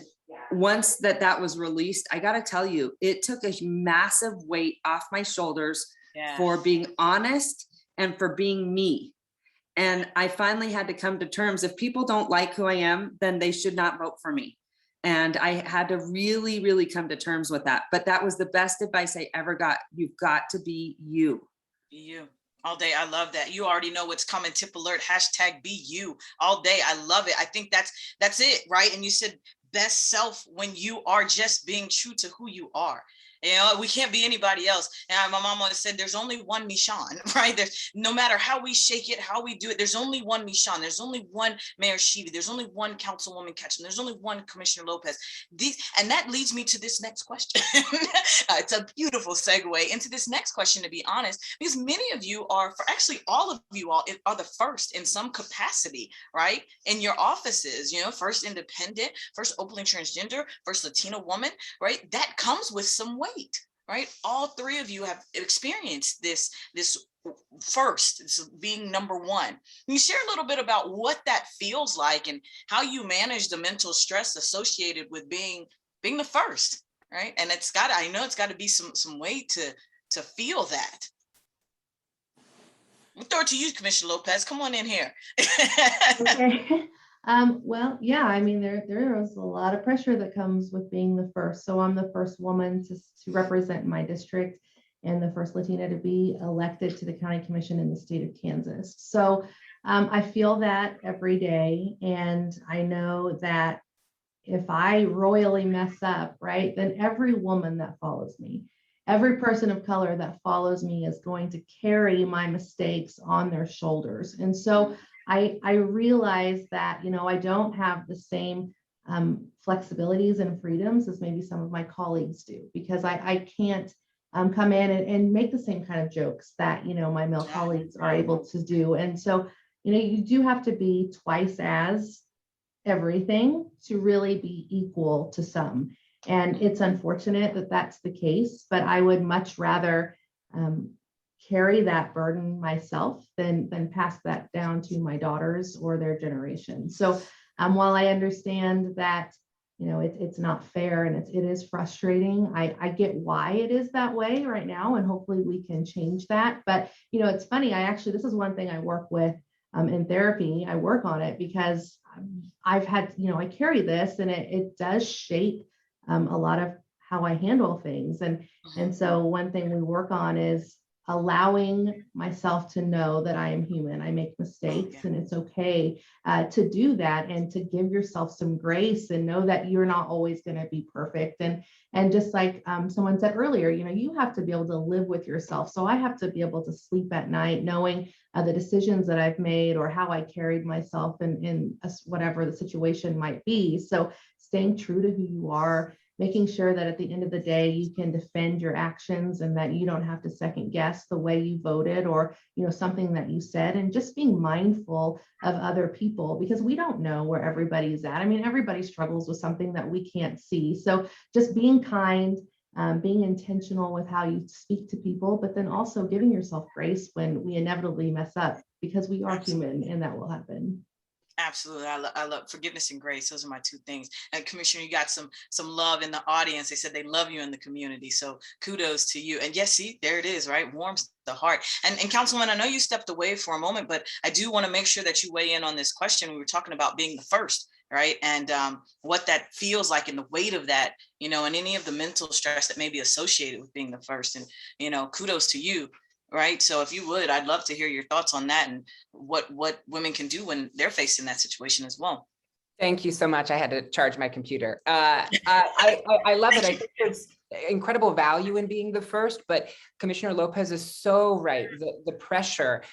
once that was released, I got to tell you, it took a massive weight off my shoulders for being honest and for being me. And I finally had to come to terms, if people don't like who I am, then they should not vote for me. And I had to really, really come to terms with that. But that was the best advice I ever got. You've got to be you. Be you. All day. I love that. You already know what's coming. Tip alert, hashtag be you all day. I love it. I think that's it, right? And you said best self when you are just being true to who you are. We can't be anybody else. And my mom always said, there's only one Michon, right? There's, no matter how we shake it, how we do it, there's only one Michon. There's only one Mayor Schieve. There's only one Councilwoman Ketchum. There's only one Commissioner Lopez. And that leads me to this next question. It's a beautiful segue into this next question, to be honest, because many of you are, actually all of you all are the first in some capacity, right? In your offices, first independent, first openly transgender, first Latina woman, right? That comes with some weight. Right, all three of you have experienced this first, being number one. Can you share a little bit about what that feels like and how you manage the mental stress associated with being the first, right? And I know it's got to be some way to feel that. We'll throw it to you, Commissioner Lopez. Come on in here. Okay. Well, yeah, I mean, there is a lot of pressure that comes with being the first. So I'm the first woman to represent my district and the first Latina to be elected to the county commission in the state of Kansas. So I feel that every day. And I know that if I royally mess up, right, then every woman that follows me, every person of color that follows me is going to carry my mistakes on their shoulders. And so I realize that, I don't have the same flexibilities and freedoms as maybe some of my colleagues do, because I can't come in and make the same kind of jokes that, my male colleagues are able to do. And so, you do have to be twice as everything to really be equal to some. And it's unfortunate that that's the case, but I would much rather carry that burden myself than pass that down to my daughters or their generation. So While I understand that, it's not fair and it is frustrating, I get why it is that way right now, and hopefully we can change that. But, it's funny, this is one thing I work with in therapy. I work on it because I've had, I carry this, and it does shape a lot of how I handle things. And so one thing we work on is allowing myself to know that I am human. I make mistakes, and it's okay to do that, and to give yourself some grace and know that you're not always going to be perfect. And just like someone said earlier, you have to be able to live with yourself. So I have to be able to sleep at night knowing the decisions that I've made or how I carried myself in whatever the situation might be. So staying true to who you are, making sure that at the end of the day, you can defend your actions and that you don't have to second guess the way you voted or, something that you said, and just being mindful of other people, because we don't know where everybody's at. I mean, everybody struggles with something that we can't see. So just being kind, being intentional with how you speak to people, but then also giving yourself grace when we inevitably mess up, because we are human and that will happen. Absolutely. I love forgiveness and grace. Those are my two things. And Commissioner, you got some love in the audience. They said they love you in the community. So kudos to you. And yes, see, there it is, right? Warms the heart. And Councilwoman, I know you stepped away for a moment, but I do want to make sure that you weigh in on this question. We were talking about being the first, right? And what that feels like and the weight of that, and any of the mental stress that may be associated with being the first. And, kudos to you. Right. So if you would, I'd love to hear your thoughts on that and what women can do when they're faced in that situation as well. Thank you so much. I had to charge my computer. I love it. I think there's incredible value in being the first, but Commissioner Lopez is so right. The pressure,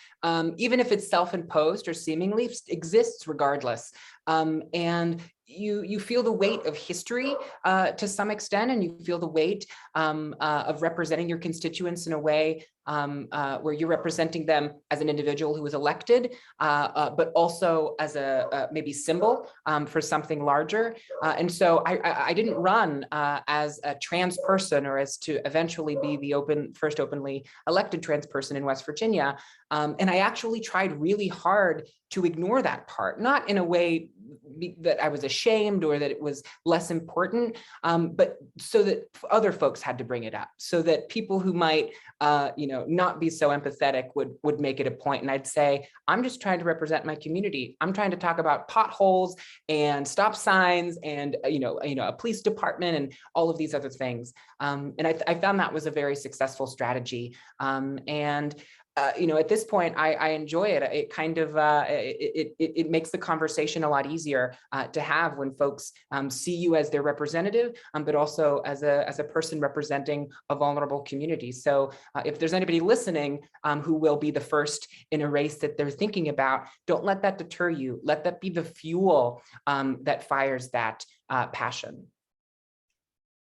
even if it's self-imposed or seemingly, exists regardless. And you feel the weight of history to some extent, and you feel the weight of representing your constituents in a way where you're representing them as an individual who was elected, but also as a maybe symbol for something larger. And so I didn't run as a trans person or as to eventually be the first openly elected trans person in West Virginia. And I actually tried really hard to ignore that part, not in a way that I was ashamed or that it was less important, but so that other folks had to bring it up, so that people who might, not be so empathetic would make it a point. And I'd say, I'm just trying to represent my community. I'm trying to talk about potholes and stop signs and, a police department and all of these other things. And I found that was a very successful strategy. At this point, I enjoy it. It kind of it makes the conversation a lot easier to have when folks see you as their representative, but also as a person representing a vulnerable community. So if there's anybody listening who will be the first in a race that they're thinking about, don't let that deter you. Let that be the fuel that fires that passion.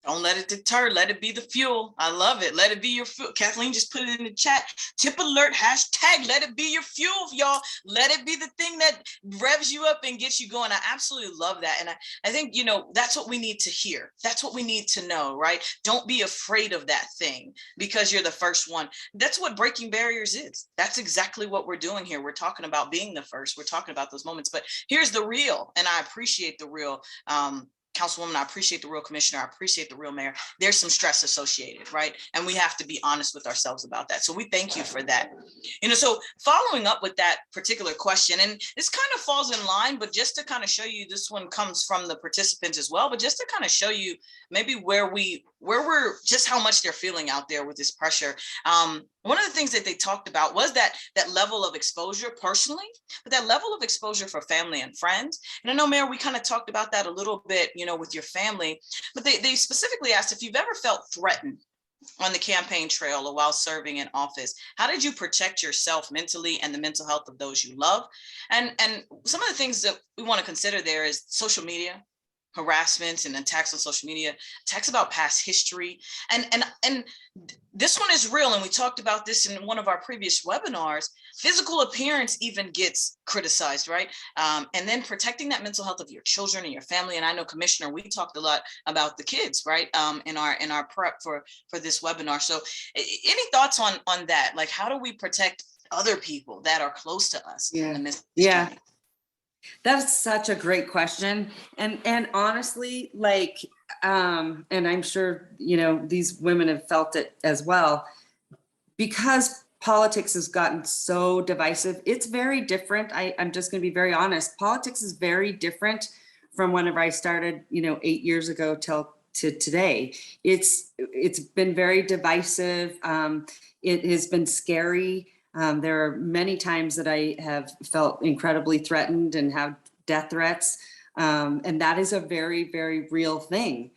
Don't let it deter. Let it be the fuel. I love it. Let it be your fuel. Kathleen just put it in the chat. Tip alert, hashtag, let it be your fuel, y'all. Let it be the thing that revs you up and gets you going. I absolutely love that. And I think, that's what we need to hear. That's what we need to know, right? Don't be afraid of that thing because you're the first one. That's what breaking barriers is. That's exactly what we're doing here. We're talking about being the first. We're talking about those moments, but here's the real, and I appreciate the real, Councilwoman, I appreciate the real commissioner. I appreciate the real mayor. There's some stress associated, right? And we have to be honest with ourselves about that. So we thank you for that. So following up with that particular question, and this kind of falls in line, but just to kind of show you, this one comes from the participants as well, but just to kind of show you maybe where we're just how much they're feeling out there with this pressure. One of the things that they talked about was that level of exposure personally, but that level of exposure for family and friends. And I know, Mayor, we kind of talked about that a little bit, with your family, but they specifically asked if you've ever felt threatened on the campaign trail or while serving in office. How did you protect yourself mentally and the mental health of those you love? And some of the things that we want to consider there is social media, harassment and attacks on social media, attacks about past history. And this one is real. And we talked about this in one of our previous webinars. Physical appearance even gets criticized, right? And then protecting that mental health of your children and your family. And I know, Commissioner, we talked a lot about the kids, right? In our prep for this webinar. So any thoughts on that? Like, how do we protect other people that are close to us in the midst of this journey? That's such a great question. And honestly, like, and I'm sure, these women have felt it as well, because politics has gotten so divisive. It's very different. I'm just going to be very honest. Politics is very different from whenever I started, 8 years ago till to today. It's been very divisive. It has been scary. There are many times that I have felt incredibly threatened and have death threats. And that is a very, very real thing.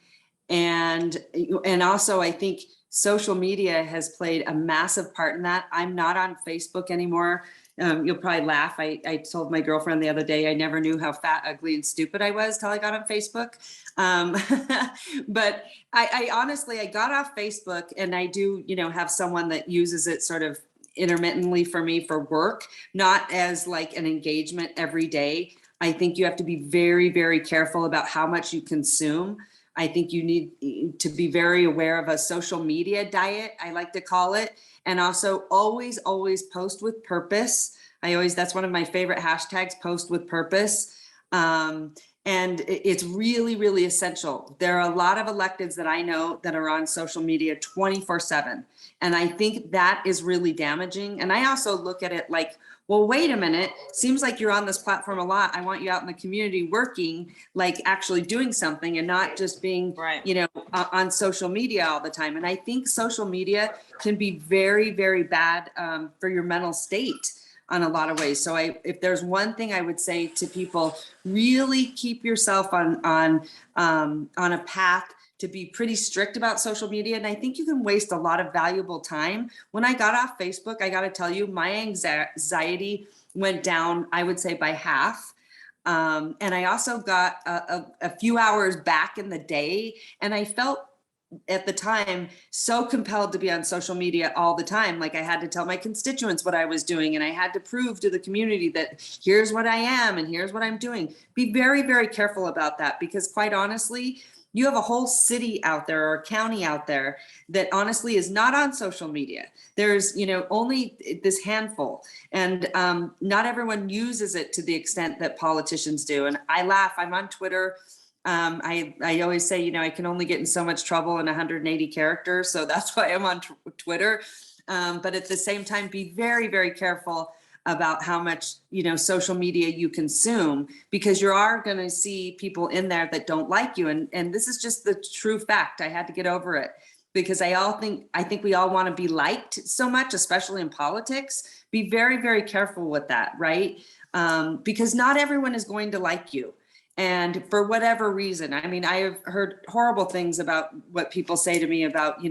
And also, I think social media has played a massive part in that. I'm not on Facebook anymore. You'll probably laugh. I told my girlfriend the other day, I never knew how fat, ugly, and stupid I was till I got on Facebook. Um, but I honestly, I got off Facebook, and I do, have someone that uses it sort of intermittently for me for work, not as like an engagement every day. I think you have to be very, very careful about how much you consume. I think you need to be very aware of a social media diet, I like to call it. And also always, always post with purpose. That's one of my favorite hashtags, post with purpose. And it's really, really essential. There are a lot of electeds that I know that are on social media 24/7. And I think that is really damaging. And I also look at it like, well, wait a minute, seems like you're on this platform a lot. I want you out in the community working, like actually doing something, and not just being, Right. On social media all the time. And I think social media can be very, very bad for your mental state on a lot of ways. So if there's one thing I would say to people, really keep yourself on a path to be pretty strict about social media. And I think you can waste a lot of valuable time. When I got off Facebook, I got to tell you, my anxiety went down, I would say, by half. And I also got a few hours back in the day. And I felt at the time so compelled to be on social media all the time. Like I had to tell my constituents what I was doing, and I had to prove to the community that here's what I am and here's what I'm doing. Be very, very careful about that, because quite honestly, you have a whole city out there or county out there that honestly is not on social media. There's, only this handful, and not everyone uses it to the extent that politicians do. And I laugh, I'm on Twitter. I always say, I can only get in so much trouble in 180 characters. So that's why I'm on Twitter. But at the same time, be very, very careful about how much, social media you consume, because you are going to see people in there that don't like you. And this is just the true fact. I had to get over it, because I think we all want to be liked so much, especially in politics. Be very, very careful with that, right? Because not everyone is going to like you. And for whatever reason, I mean, I have heard horrible things about what people say to me about,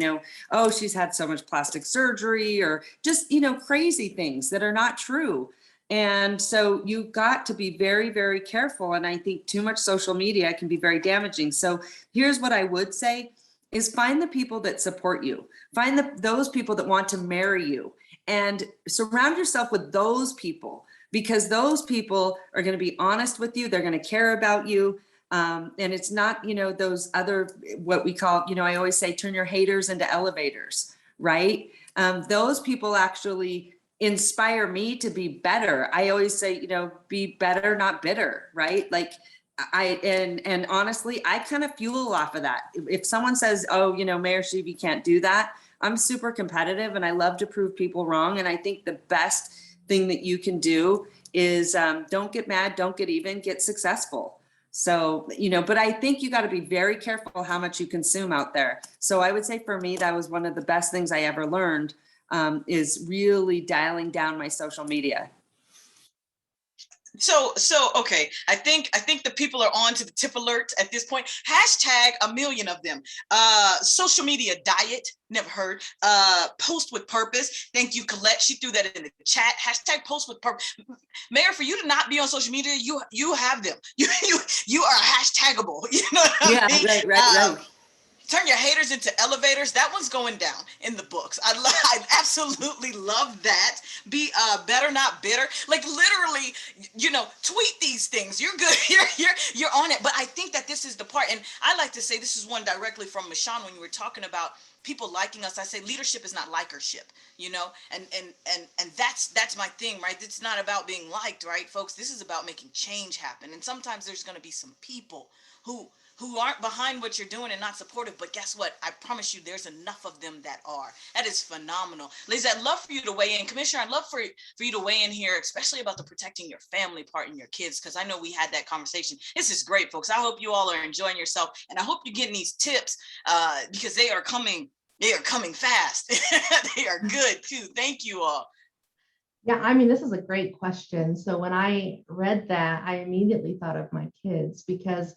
oh, she's had so much plastic surgery, or just, crazy things that are not true. And so you've got to be very, very careful. And I think too much social media can be very damaging. So here's what I would say is find the people that support you. Find those people that want to marry you, and surround yourself with those people, because those people are going to be honest with you. They're going to care about you. And it's not, those other, what we call, I always say, turn your haters into elevators, right? Those people actually inspire me to be better. I always say, be better, not bitter, right? Like and honestly, I kind of fuel off of that. If someone says, oh, Mayor Schieve can't do that, I'm super competitive and I love to prove people wrong. And I think the best thing that you can do is don't get mad, don't get even, get successful. So, but I think you got to be very careful how much you consume out there. So I would say for me, that was one of the best things I ever learned, is really dialing down my social media. So okay. I think the people are on to the tip alert at this point. Hashtag a million of them. Social media diet, never heard. Post with purpose. Thank you, Colette. She threw that in the chat. Hashtag post with purpose. Mayor, for you to not be on social media, you have them. You are hashtagable. You know what I mean? Right. Turn your haters into elevators. That one's going down in the books. I absolutely love that. Be better, not bitter. Like literally, tweet these things. You're good. You're on it. But I think that this is the part, and I like to say this is one directly from Michonne when you were talking about people liking us. I say leadership is not likership, you know, and that's my thing, right? It's not about being liked, right, folks? This is about making change happen. And sometimes there's going to be some people who aren't behind what you're doing and not supportive, but guess what? I promise you there's enough of them that are. That is phenomenal. Liz, I'd love for you to weigh in. Commissioner, I'd love for you to weigh in here, especially about the protecting your family part and your kids, because I know we had that conversation. This is great, folks. I hope you all are enjoying yourself, and I hope you're getting these tips because they are coming fast. They are good too. Thank you all. Yeah, I mean, this is a great question. So when I read that, I immediately thought of my kids, because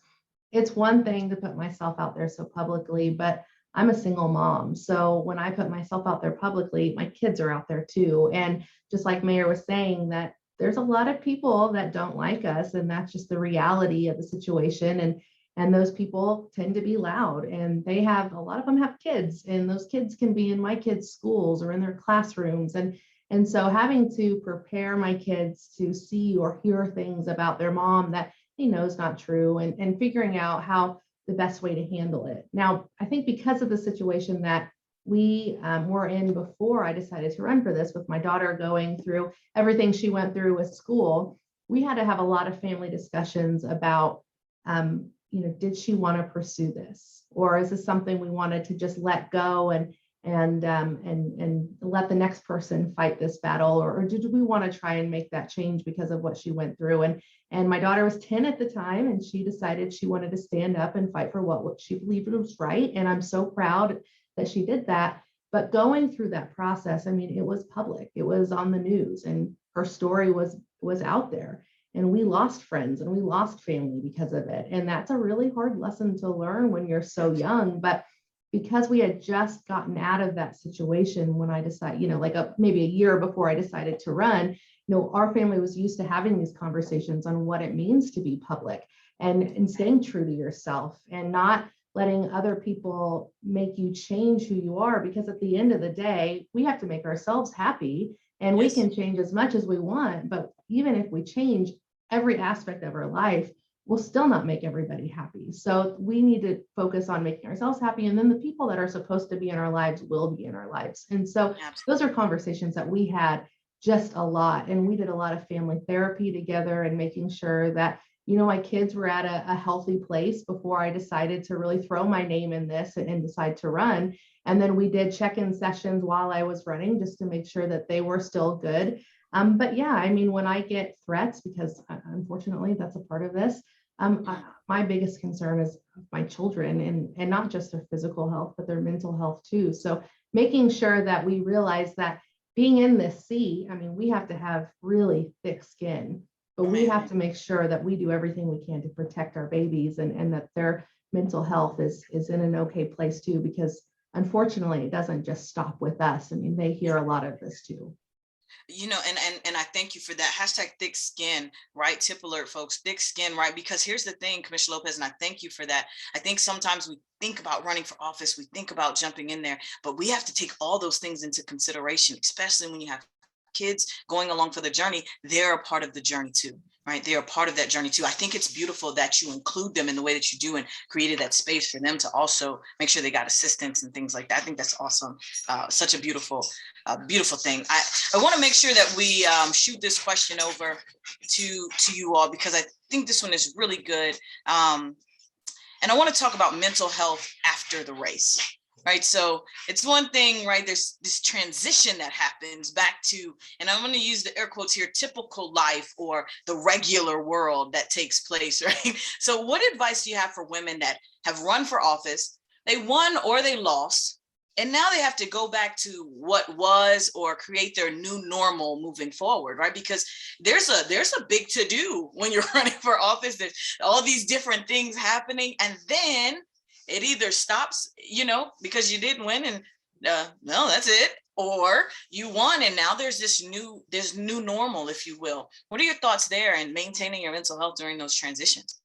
it's one thing to put myself out there so publicly, but I'm a single mom. So when I put myself out there publicly, my kids are out there too. And just like Mayor was saying, that there's a lot of people that don't like us, and that's just the reality of the situation. And those people tend to be loud, and they have, a lot of them have kids, and those kids can be in my kids' schools or in their classrooms. And so having to prepare my kids to see or hear things about their mom that he knows not true, and figuring out how the best way to handle it. Now, I think because of the situation that we were in before I decided to run for this, with my daughter going through everything she went through with school, we had to have a lot of family discussions about, did she want to pursue this? Or is this something we wanted to just let go and let the next person fight this battle, or did we want to try and make that change because of what she went through? And my daughter was 10 at the time, and she decided she wanted to stand up and fight for what she believed was right. And I'm so proud that she did that. But going through that process, I mean, it was public, it was on the news, and her story was out there. And we lost friends and we lost family because of it. And that's a really hard lesson to learn when you're so young. But because we had just gotten out of that situation when I decided, maybe a year before I decided to run, our family was used to having these conversations on what it means to be public, and staying true to yourself, and not letting other people make you change who you are. Because at the end of the day, we have to make ourselves happy, and we can change as much as we want. But even if we change every aspect of our life, we'll still not make everybody happy. So we need to focus on making ourselves happy. And then the people that are supposed to be in our lives will be in our lives. And so those are conversations that we had just a lot. And we did a lot of family therapy together, and making sure that, my kids were at a healthy place before I decided to really throw my name in this and decide to run. And then we did check-in sessions while I was running, just to make sure that they were still good. But yeah, I mean, when I get threats, because unfortunately that's a part of this, my biggest concern is my children, and not just their physical health, but their mental health too. So making sure that we realize that being in this sea, I mean, we have to have really thick skin, but we have to make sure that we do everything we can to protect our babies, and that their mental health is in an okay place too, because unfortunately it doesn't just stop with us. I mean, they hear a lot of this too. And I thank you for that. Hashtag thick skin, right? Tip alert, folks, thick skin, right? Because here's the thing, Commissioner Lopez, and I thank you for that. I think sometimes we think about running for office, we think about jumping in there, but we have to take all those things into consideration, especially when you have kids going along for the journey. They're a part of the journey too, right? They are part of that journey too. I think it's beautiful that you include them in the way that you do, and created that space for them to also make sure they got assistance and things like that. I think that's awesome. Such a beautiful thing. I want to make sure that we shoot this question over to you all, because I think this one is really good. And I want to talk about mental health after the race. Right. So it's one thing, right? There's this transition that happens back to, and I'm going to use the air quotes here, typical life, or the regular world that takes place. Right. So what advice do you have for women that have run for office? They won or they lost, and now they have to go back to what was, or create their new normal moving forward, right? Because there's a big to do when you're running for office. There's all these different things happening, and then it either stops, because you didn't win, and no, that's it, or you won, and now there's new normal, if you will. What are your thoughts there, and maintaining your mental health during those transitions?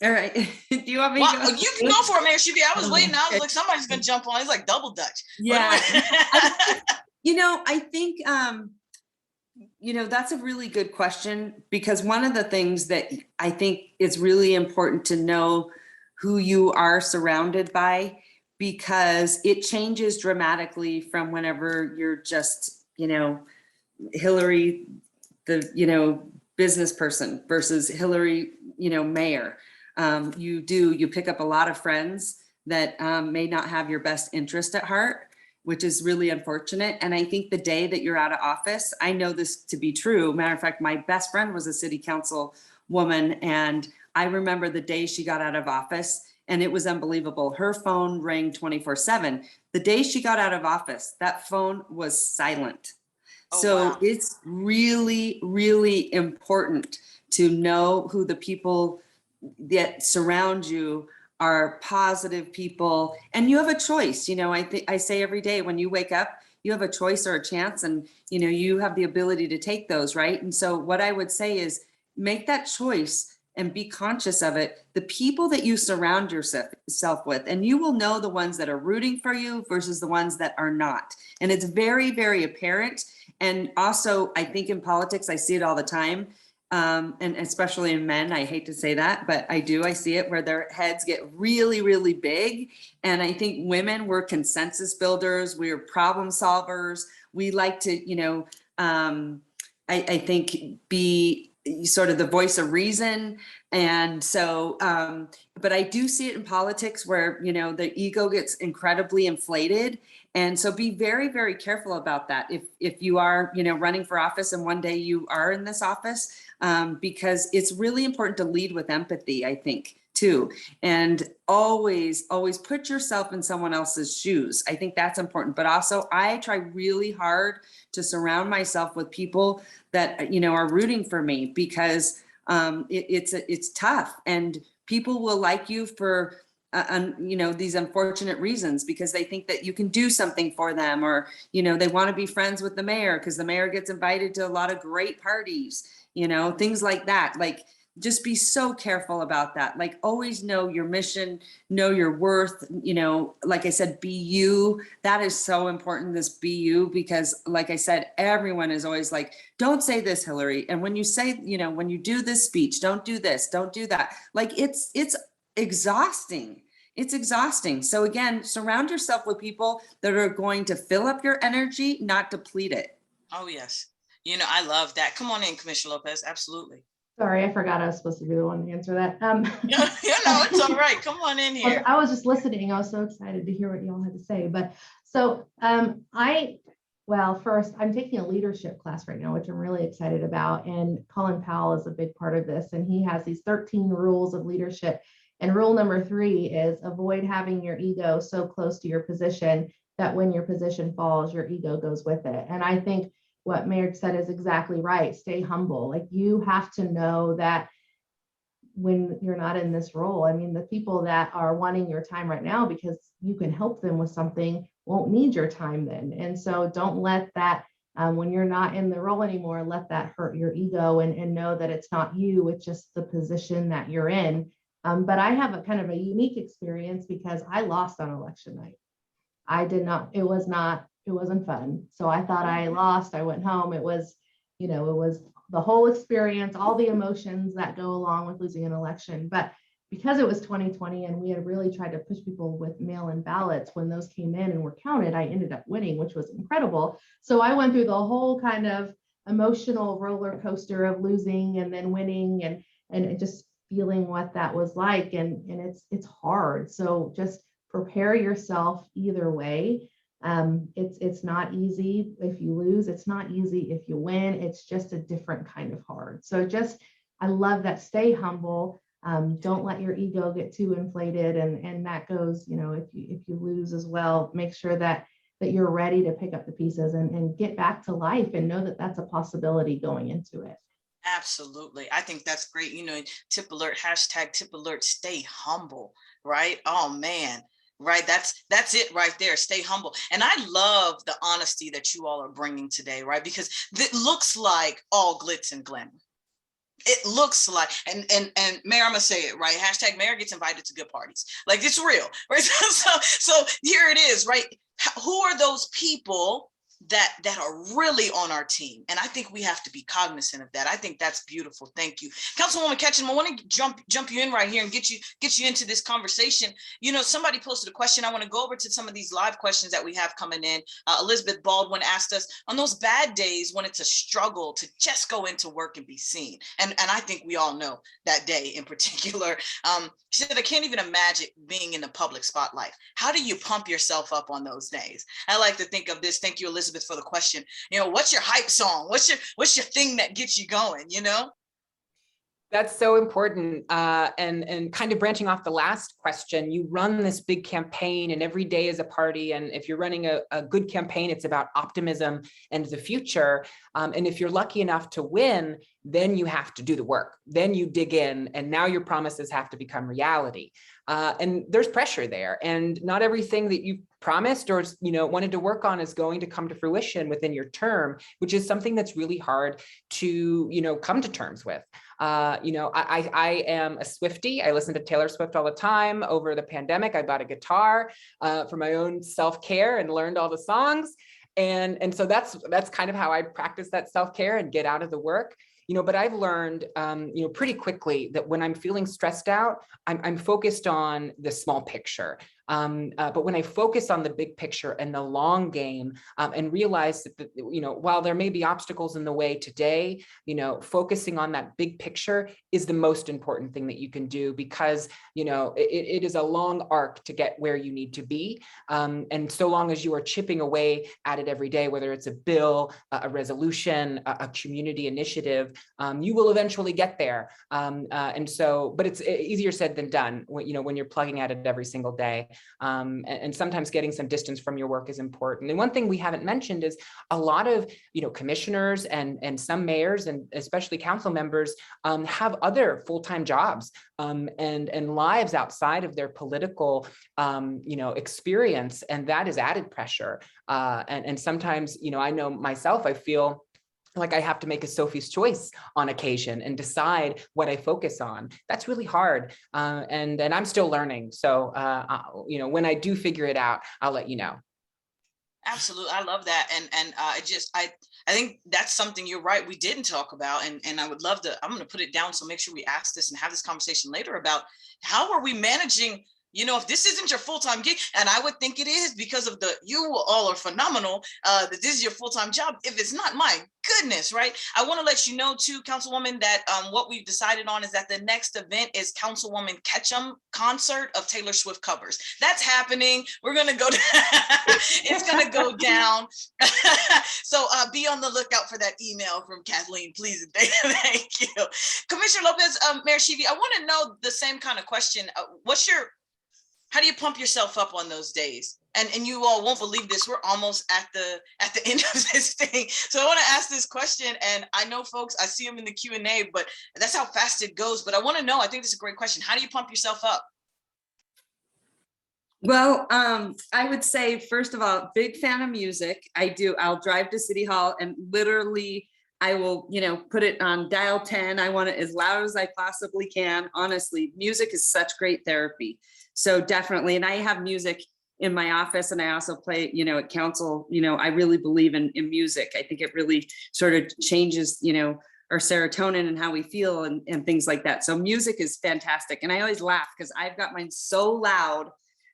All right. Do you want me to go? You can go for it, Mayor Schieve. I was waiting. I was like, somebody's going to jump on. It's like double dutch. Yeah. I think, That's a really good question, because one of the things that I think is really important to know who you are surrounded by, because it changes dramatically from whenever you're just, Hillary, the, business person versus Hillary, mayor. You pick up a lot of friends that may not have your best interest at heart, which is really unfortunate. And I think the day that you're out of office, I know this to be true. Matter of fact, my best friend was a city council woman, and I remember the day she got out of office, and it was unbelievable. Her phone rang 24/7. The day she got out of office, that phone was silent. Oh, So wow. it's really, really important to know who the people that surround you are positive people, and you have a choice. I say every day when you wake up, you have a choice or a chance, and you have the ability to take those, right? And so what I would say is make that choice and be conscious of it. The people that you surround yourself with, and you will know the ones that are rooting for you versus the ones that are not. And it's very, very apparent. And also, I think in politics, I see it all the time. And especially in men, I hate to say that, but I do. I see it where their heads get really, really big. And I think women, we're consensus builders, we're problem solvers. We like to, I think, be sort of the voice of reason. And so, but I do see it in politics where, the ego gets incredibly inflated. And so be very, very careful about that. If you are, running for office and one day you are in this office, because it's really important to lead with empathy, I think, too. And always put yourself in someone else's shoes. I think that's important. But also, I try really hard to surround myself with people that, are rooting for me, because it's tough, and people will like you for these unfortunate reasons, because they think that you can do something for them, or they want to be friends with the mayor because the mayor gets invited to a lot of great parties, things like that. Like, just be so careful about that. Like, always know your mission, know your worth, like I said, be you. That is so important, this be you, because like I said, everyone is always like, don't say this, Hillary. And when you say, when you do this speech, don't do this, don't do that. Like, it's exhausting. It's exhausting. So again, surround yourself with people that are going to fill up your energy, not deplete it. Oh, yes. I love that. Come on in, Commissioner Lopez. Absolutely. Sorry, I forgot I was supposed to be the one to answer that. It's all right. Come on in here. I was just listening. I was so excited to hear what y'all had to say. But so first, I'm taking a leadership class right now, which I'm really excited about. And Colin Powell is a big part of this. And he has these 13 rules of leadership. And rule number 3 is avoid having your ego so close to your position that when your position falls, your ego goes with it. And I think what Mayor said is exactly right. Stay humble. Like, you have to know that when you're not in this role, I mean, the people that are wanting your time right now because you can help them with something won't need your time then. And so don't let that, when you're not in the role anymore, let that hurt your ego, and know that it's not you, it's just the position that you're in. But I have a kind of a unique experience because I lost on election night. It wasn't fun. So I thought I lost. I went home. It was the whole experience, all the emotions that go along with losing an election. But because it was 2020 and we had really tried to push people with mail-in ballots, when those came in and were counted, I ended up winning, which was incredible. So I went through the whole kind of emotional roller coaster of losing and then winning, and just feeling what that was like. And it's hard. So just prepare yourself either way. It's not easy if you lose. It's not easy if you win. It's just a different kind of hard. So I love that. Stay humble. Don't let your ego get too inflated. And that goes, if you lose as well, make sure that you're ready to pick up the pieces and get back to life, and know that that's a possibility going into it. Absolutely. I think that's great. Tip alert, hashtag tip alert, stay humble, right? Oh man. Right. That's it right there. Stay humble. And I love the honesty that you all are bringing today, right? Because it looks like all glitz and glamour. It looks like, and Mayor, I'm gonna say it, right? Hashtag Mayor gets invited to good parties. Like, it's real, right? So here it is, right? Who are those people that are really on our team. And I think we have to be cognizant of that. I think that's beautiful. Thank you. Councilwoman Ketchum, I want to jump you in right here and get you into this conversation. You know, somebody posted a question. I want to go over to some of these live questions that we have coming in. Elizabeth Baldwin asked us, on those bad days when it's a struggle to just go into work and be seen. And I think we all know that day in particular. She said, I can't even imagine being in the public spotlight. How do you pump yourself up on those days? I like to think of this. Thank you, Elizabeth, for the question. You know, what's your hype song? What's your thing that gets you going, you know? That's so important. And kind of branching off the last question, you run this big campaign and every day is a party. And if you're running a good campaign, it's about optimism and the future. And if you're lucky enough to win, then you have to do the work. Then you dig in and now your promises have to become reality. And there's pressure there. And not everything that you promised or wanted to work on is going to come to fruition within your term, which is something that's really hard to come to terms with. I am a Swiftie. I listen to Taylor Swift all the time. Over the pandemic, I bought a guitar for my own self-care and learned all the songs. And so that's kind of how I practice that self-care and get out of the work. But I've learned, pretty quickly that when I'm feeling stressed out, I'm focused on the small picture. But when I focus on the big picture and the long game, and realize that, while there may be obstacles in the way today, focusing on that big picture is the most important thing that you can do, because, it is a long arc to get where you need to be. And so long as you are chipping away at it every day, whether it's a bill, a resolution, a community initiative, you will eventually get there. But it's easier said than done when you're plugging at it every single day. And sometimes getting some distance from your work is important. And one thing we haven't mentioned is a lot of, commissioners and some mayors and especially council members have other full-time jobs and lives outside of their political, experience. And that is added pressure. And sometimes, I know myself, I feel like I have to make a Sophie's choice on occasion and decide what I focus on. That's really hard. And I'm still learning. So, when I do figure it out, I'll let you know. Absolutely. I love that. And I think that's something you're right. We didn't talk about, and I would love to, I'm going to put it down. So make sure we ask this and have this conversation later about how are we managing, if this isn't your full-time gig, and I would think it is because of you all are phenomenal, that this is your full-time job. If it's not, my goodness, right? I want to let you know too, Councilwoman, that what we've decided on is that the next event is Councilwoman Ketchum concert of Taylor Swift covers. That's happening. We're going to go it's going to go down. So be on the lookout for that email from Kathleen, please. Thank you. Commissioner Lopez, Mayor Schieve, I want to know the same kind of question. How do you pump yourself up on those days? And you all won't believe this, we're almost at the end of this thing. So I want to ask this question, and I know folks, I see them in the Q&A, but that's how fast it goes. But I want to know, I think this is a great question. How do you pump yourself up? Well, I would say, first of all, big fan of music. I'll drive to City Hall and literally I will, put it on dial 10. I want it as loud as I possibly can. Honestly, music is such great therapy. So definitely, and I have music in my office and I also play, at council, I really believe in music. I think it really sort of changes, our serotonin and how we feel and things like that. So music is fantastic. And I always laugh because I've got mine so loud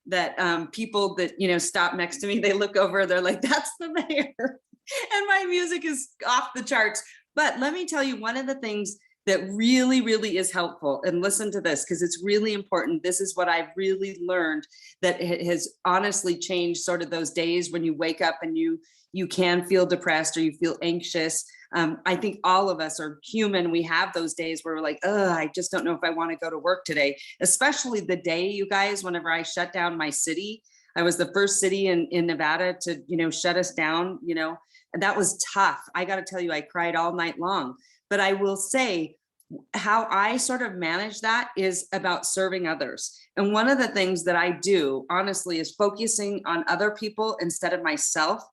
that people that, stop next to me, they look over, they're like, that's the mayor. And my music is off the charts. But let me tell you, one of the things that really, really is helpful, and listen to this, because it's really important. This is what I've really learned that has honestly changed sort of those days when you wake up and you can feel depressed or you feel anxious. I think all of us are human. We have those days where we're like, oh, I just don't know if I want to go to work today, especially the day, you guys, whenever I shut down my city. I was the first city in Nevada to, shut us down, and that was tough. I got to tell you, I cried all night long. But I will say how I sort of manage that is about serving others. And one of the things that I do, honestly, is focusing on other people instead of myself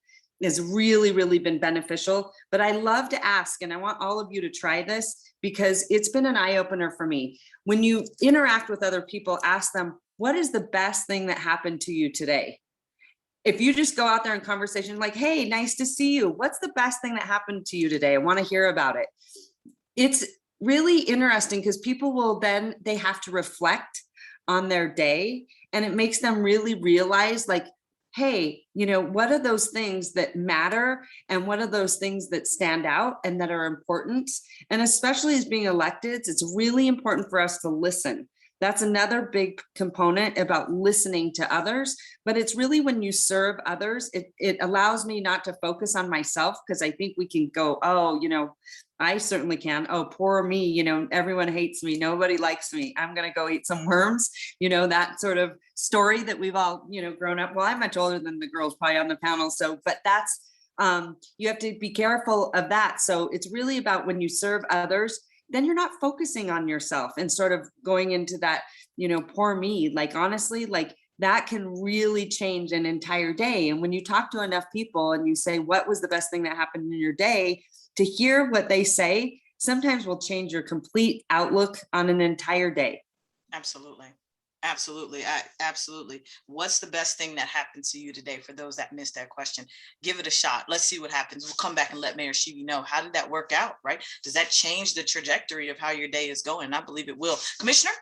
has really, really been beneficial. But I love to ask, and I want all of you to try this because it's been an eye-opener for me. When you interact with other people, ask them, what is the best thing that happened to you today? if you just go out there in conversation, like, hey, nice to see you. What's the best thing that happened to you today? I want to hear about it. It's really interesting because people will then, they have to reflect on their day, and it makes them really realize, like, hey, you know, what are those things that matter, and what are those things that stand out and that are important? And especially as being electeds, it's really important for us to listen. That's another big component about listening to others, but it's really when you serve others, it allows me not to focus on myself, because I think we can go, oh, you know, I certainly can. Oh, poor me, you know, everyone hates me. Nobody likes me. I'm going to go eat some worms. You know, that sort of story that we've all, you know, grown up. Well, I'm much older than the girls probably on the panel. So, but that's, you have to be careful of that. So it's really about when you serve others, then you're not focusing on yourself and sort of going into that, you know, poor me. Like, honestly, like that can really change an entire day. And when you talk to enough people and you say, what was the best thing that happened in your day? To hear what they say sometimes will change your complete outlook on an entire day. Absolutely. Absolutely. Absolutely. What's the best thing that happened to you today? For those that missed that question, give it a shot. Let's see what happens. We'll come back and let Mayor Schieve know, how did that work out, right? Does that change the trajectory of how your day is going? I believe it will. Commissioner?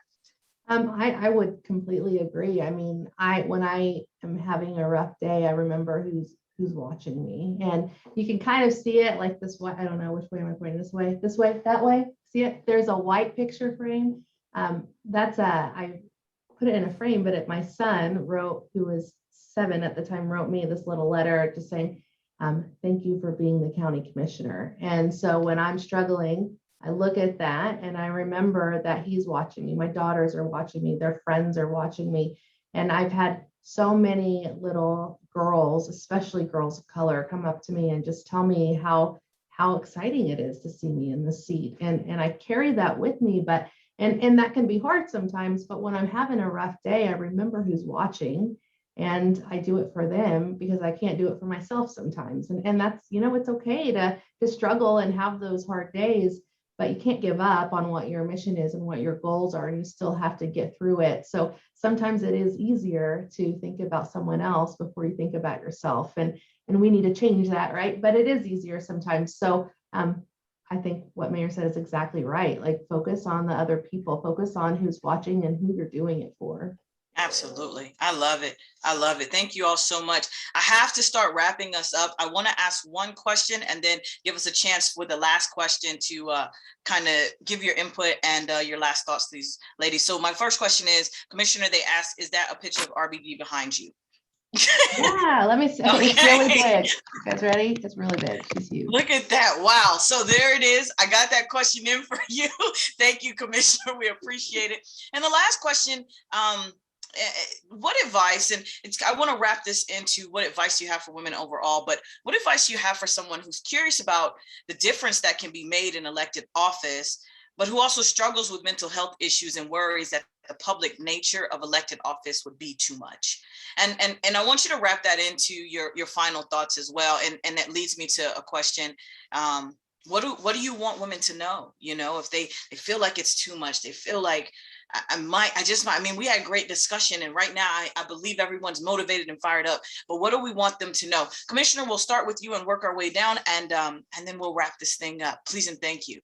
I would completely agree. I mean, when I am having a rough day, I remember who's watching me, and you can kind of see it like this way. I don't know which way am I pointing, this way, that way. See it? There's a white picture frame. I put it in a frame, but my son wrote, who was 7 at the time, wrote me this little letter just saying, thank you for being the county commissioner. And so when I'm struggling, I look at that and I remember that he's watching me. My daughters are watching me. Their friends are watching me. And I've had so many little girls, especially girls of color, come up to me and just tell me how exciting it is to see me in the seat. And I carry that with me, but and that can be hard sometimes, but when I'm having a rough day, I remember who's watching, and I do it for them because I can't do it for myself sometimes. And that's, you know, it's okay to struggle and have those hard days, but you can't give up on what your mission is and what your goals are, and you still have to get through it. So sometimes it is easier to think about someone else before you think about yourself. And we need to change that, right? But it is easier sometimes. So I think what Mayor said is exactly right. Like, focus on the other people, focus on who's watching and who you're doing it for. Absolutely. I love it. I love it. Thank you all so much. I have to start wrapping us up. I want to ask one question and then give us a chance for the last question to kind of give your input and your last thoughts to these ladies. So my first question is, Commissioner, they asked, is that a picture of RBD behind you? Yeah, let me see. Okay. It's really big. You guys ready? It's really big. She's huge. Look at that. Wow. So there it is. I got that question in for you. Thank you, Commissioner. We appreciate it. And the last question, what advice, and I want to wrap this into what advice you have for women overall, but what advice you have for someone who's curious about the difference that can be made in elected office, but who also struggles with mental health issues and worries that the public nature of elected office would be too much. And I want you to wrap that into your final thoughts as well. And that leads me to a question. What do you want women to know? You know, if they feel like it's too much, they feel like I mean, we had a great discussion, and right now I believe everyone's motivated and fired up, but what do we want them to know? Commissioner, we'll start with you and work our way down, and then we'll wrap this thing up. Please and thank you.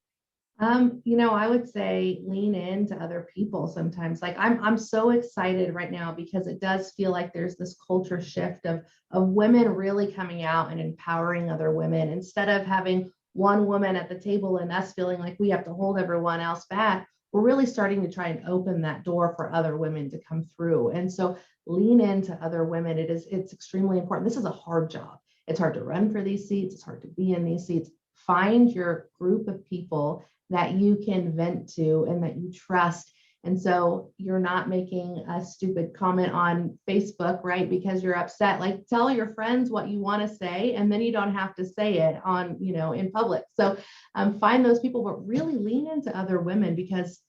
You know, I would say lean into other people sometimes. Like, I'm so excited right now because it does feel like there's this culture shift of women really coming out and empowering other women, instead of having one woman at the table and us feeling like we have to hold everyone else back. We're really starting to try and open that door for other women to come through. And so lean into other women. It's extremely important. This is a hard job. It's hard to run for these seats. It's hard to be in these seats. Find your group of people that you can vent to and that you trust. And so you're not making a stupid comment on Facebook, right? Because you're upset. Like, tell your friends what you want to say, and then you don't have to say it on, you know, in public. So find those people, but really lean into other women, because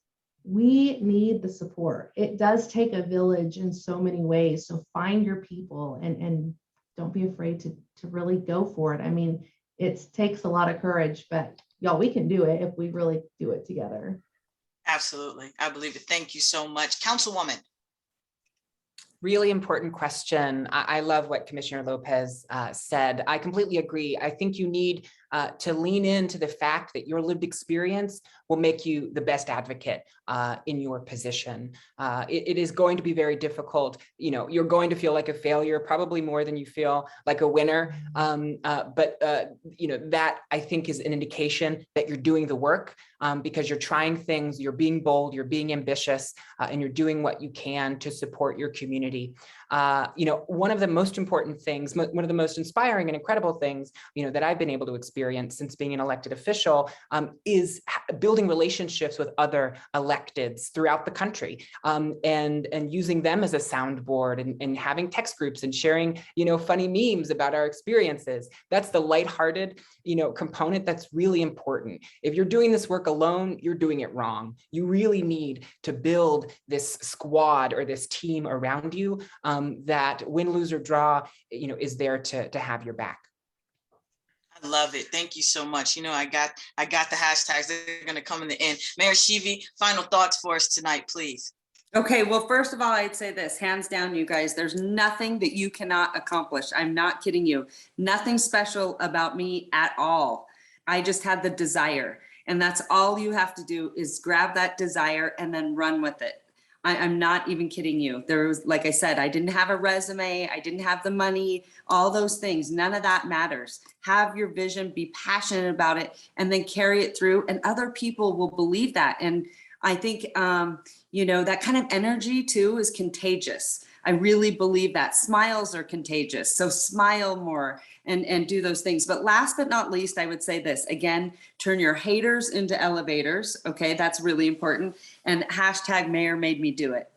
we need the support. It does take a village in so many ways. So find your people and don't be afraid to really go for it. I mean, it takes a lot of courage, but y'all, we can do it if we really do it together. Absolutely. I believe it. Thank you so much. Councilwoman. Really important question. I love what Commissioner Lopez said. I completely agree. I think you need to lean into the fact that your lived experience will make you the best advocate in your position. It is going to be very difficult. You know, you're going to feel like a failure, probably more than you feel like a winner. But you know, that I think is an indication that you're doing the work because you're trying things, you're being bold, you're being ambitious, and you're doing what you can to support your community. You know, one of the most important things, one of the most inspiring and incredible things, you know, that I've been able to experience since being an elected official is building relationships with other electeds throughout the country and using them as a soundboard and having text groups and sharing, you know, funny memes about our experiences. That's the lighthearted, you know, component that's really important. If you're doing this work alone, you're doing it wrong. You really need to build this squad or this team around you that win, lose, or draw, you know, is there to have your back. I love it. Thank you so much. You know, I got the hashtags. They're going to come in the end. Mayor Schieve, final thoughts for us tonight, please. Okay, well, first of all, I'd say this, hands down, you guys, there's nothing that you cannot accomplish. I'm not kidding you. Nothing special about me at all. I just had the desire, and that's all you have to do is grab that desire and then run with it. I'm not even kidding you. There was, like I said, I didn't have a resume. I didn't have the money, all those things. None of that matters. Have your vision, be passionate about it, and then carry it through. And other people will believe that. And I think, you know, that kind of energy too is contagious. I really believe that smiles are contagious. So smile more and do those things. But last but not least, I would say this again, turn your haters into elevators. Okay, that's really important. And hashtag Mayor made me do it.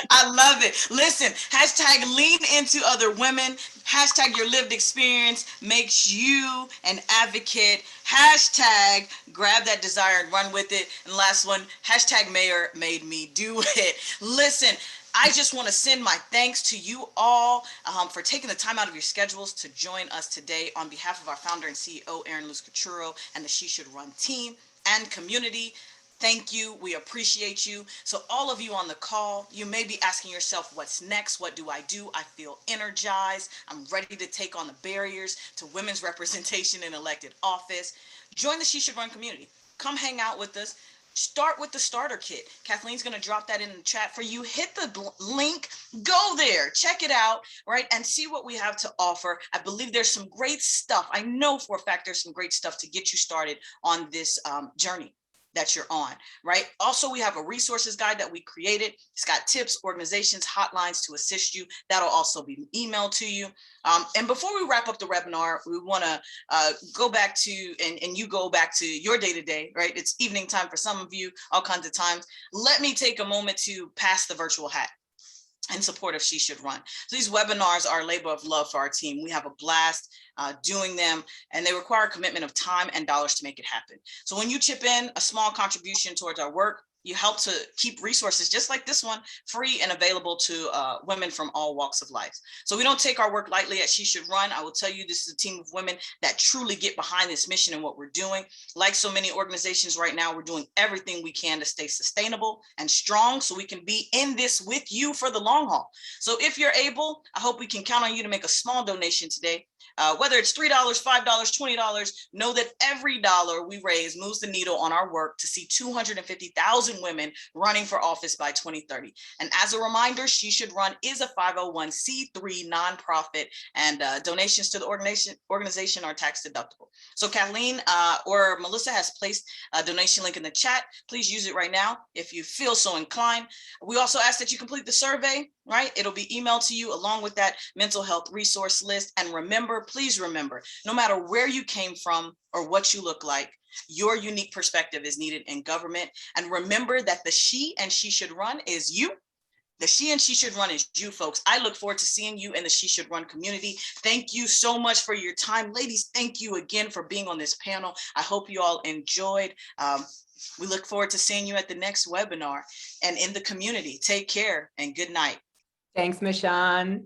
I love it. Listen, hashtag lean into other women. Hashtag your lived experience makes you an advocate. Hashtag grab that desire and run with it. And last one, hashtag Mayor made me do it. Listen, I just want to send my thanks to you all for taking the time out of your schedules to join us today on behalf of our founder and CEO, Erin Luz Cachuro, and the She Should Run team and community. Thank you. We appreciate you. So all of you on the call, you may be asking yourself, what's next? What do? I feel energized. I'm ready to take on the barriers to women's representation in elected office. Join the She Should Run community. Come hang out with us. Start with the starter kit. Kathleen's going to drop that in the chat for you. Hit the link, go there, check it out, right? And see what we have to offer. I believe there's some great stuff. I know for a fact there's some great stuff to get you started on this journey that you're on, right? Also, we have a resources guide that we created. It's got tips, organizations, hotlines to assist you. That'll also be emailed to you. And before we wrap up the webinar, we want to go back to, and you go back to your day-to-day, right? It's evening time for some of you, all kinds of times. Let me take a moment to pass the virtual hat in support of She Should Run. So these webinars are a labor of love for our team. We have a blast doing them, and they require a commitment of time and dollars to make it happen. So when you chip in a small contribution towards our work, you help to keep resources just like this one free and available to women from all walks of life. So we don't take our work lightly at She Should Run. I will tell you, this is a team of women that truly get behind this mission and what we're doing. Like so many organizations right now, we're doing everything we can to stay sustainable and strong so we can be in this with you for the long haul. So if you're able, I hope we can count on you to make a small donation today. Whether it's $3, $5, $20, know that every dollar we raise moves the needle on our work to see 250,000 women running for office by 2030. And as a reminder, She Should Run is a 501c3 nonprofit, and donations to the organization are tax deductible. So Kathleen or Melissa has placed a donation link in the chat. Please use it right now if you feel so inclined. We also ask that you complete the survey, right? It'll be emailed to you along with that mental health resource list. And remember, please remember, no matter where you came from or what you look like, your unique perspective is needed in government. And remember that the She and She Should Run is you. The She and She Should Run is you, folks. I look forward to seeing you in the She Should Run community. Thank you so much for your time. Ladies, thank you again for being on this panel. I hope you all enjoyed. We look forward to seeing you at the next webinar and in the community. Take care and good night. Thanks, Michonne.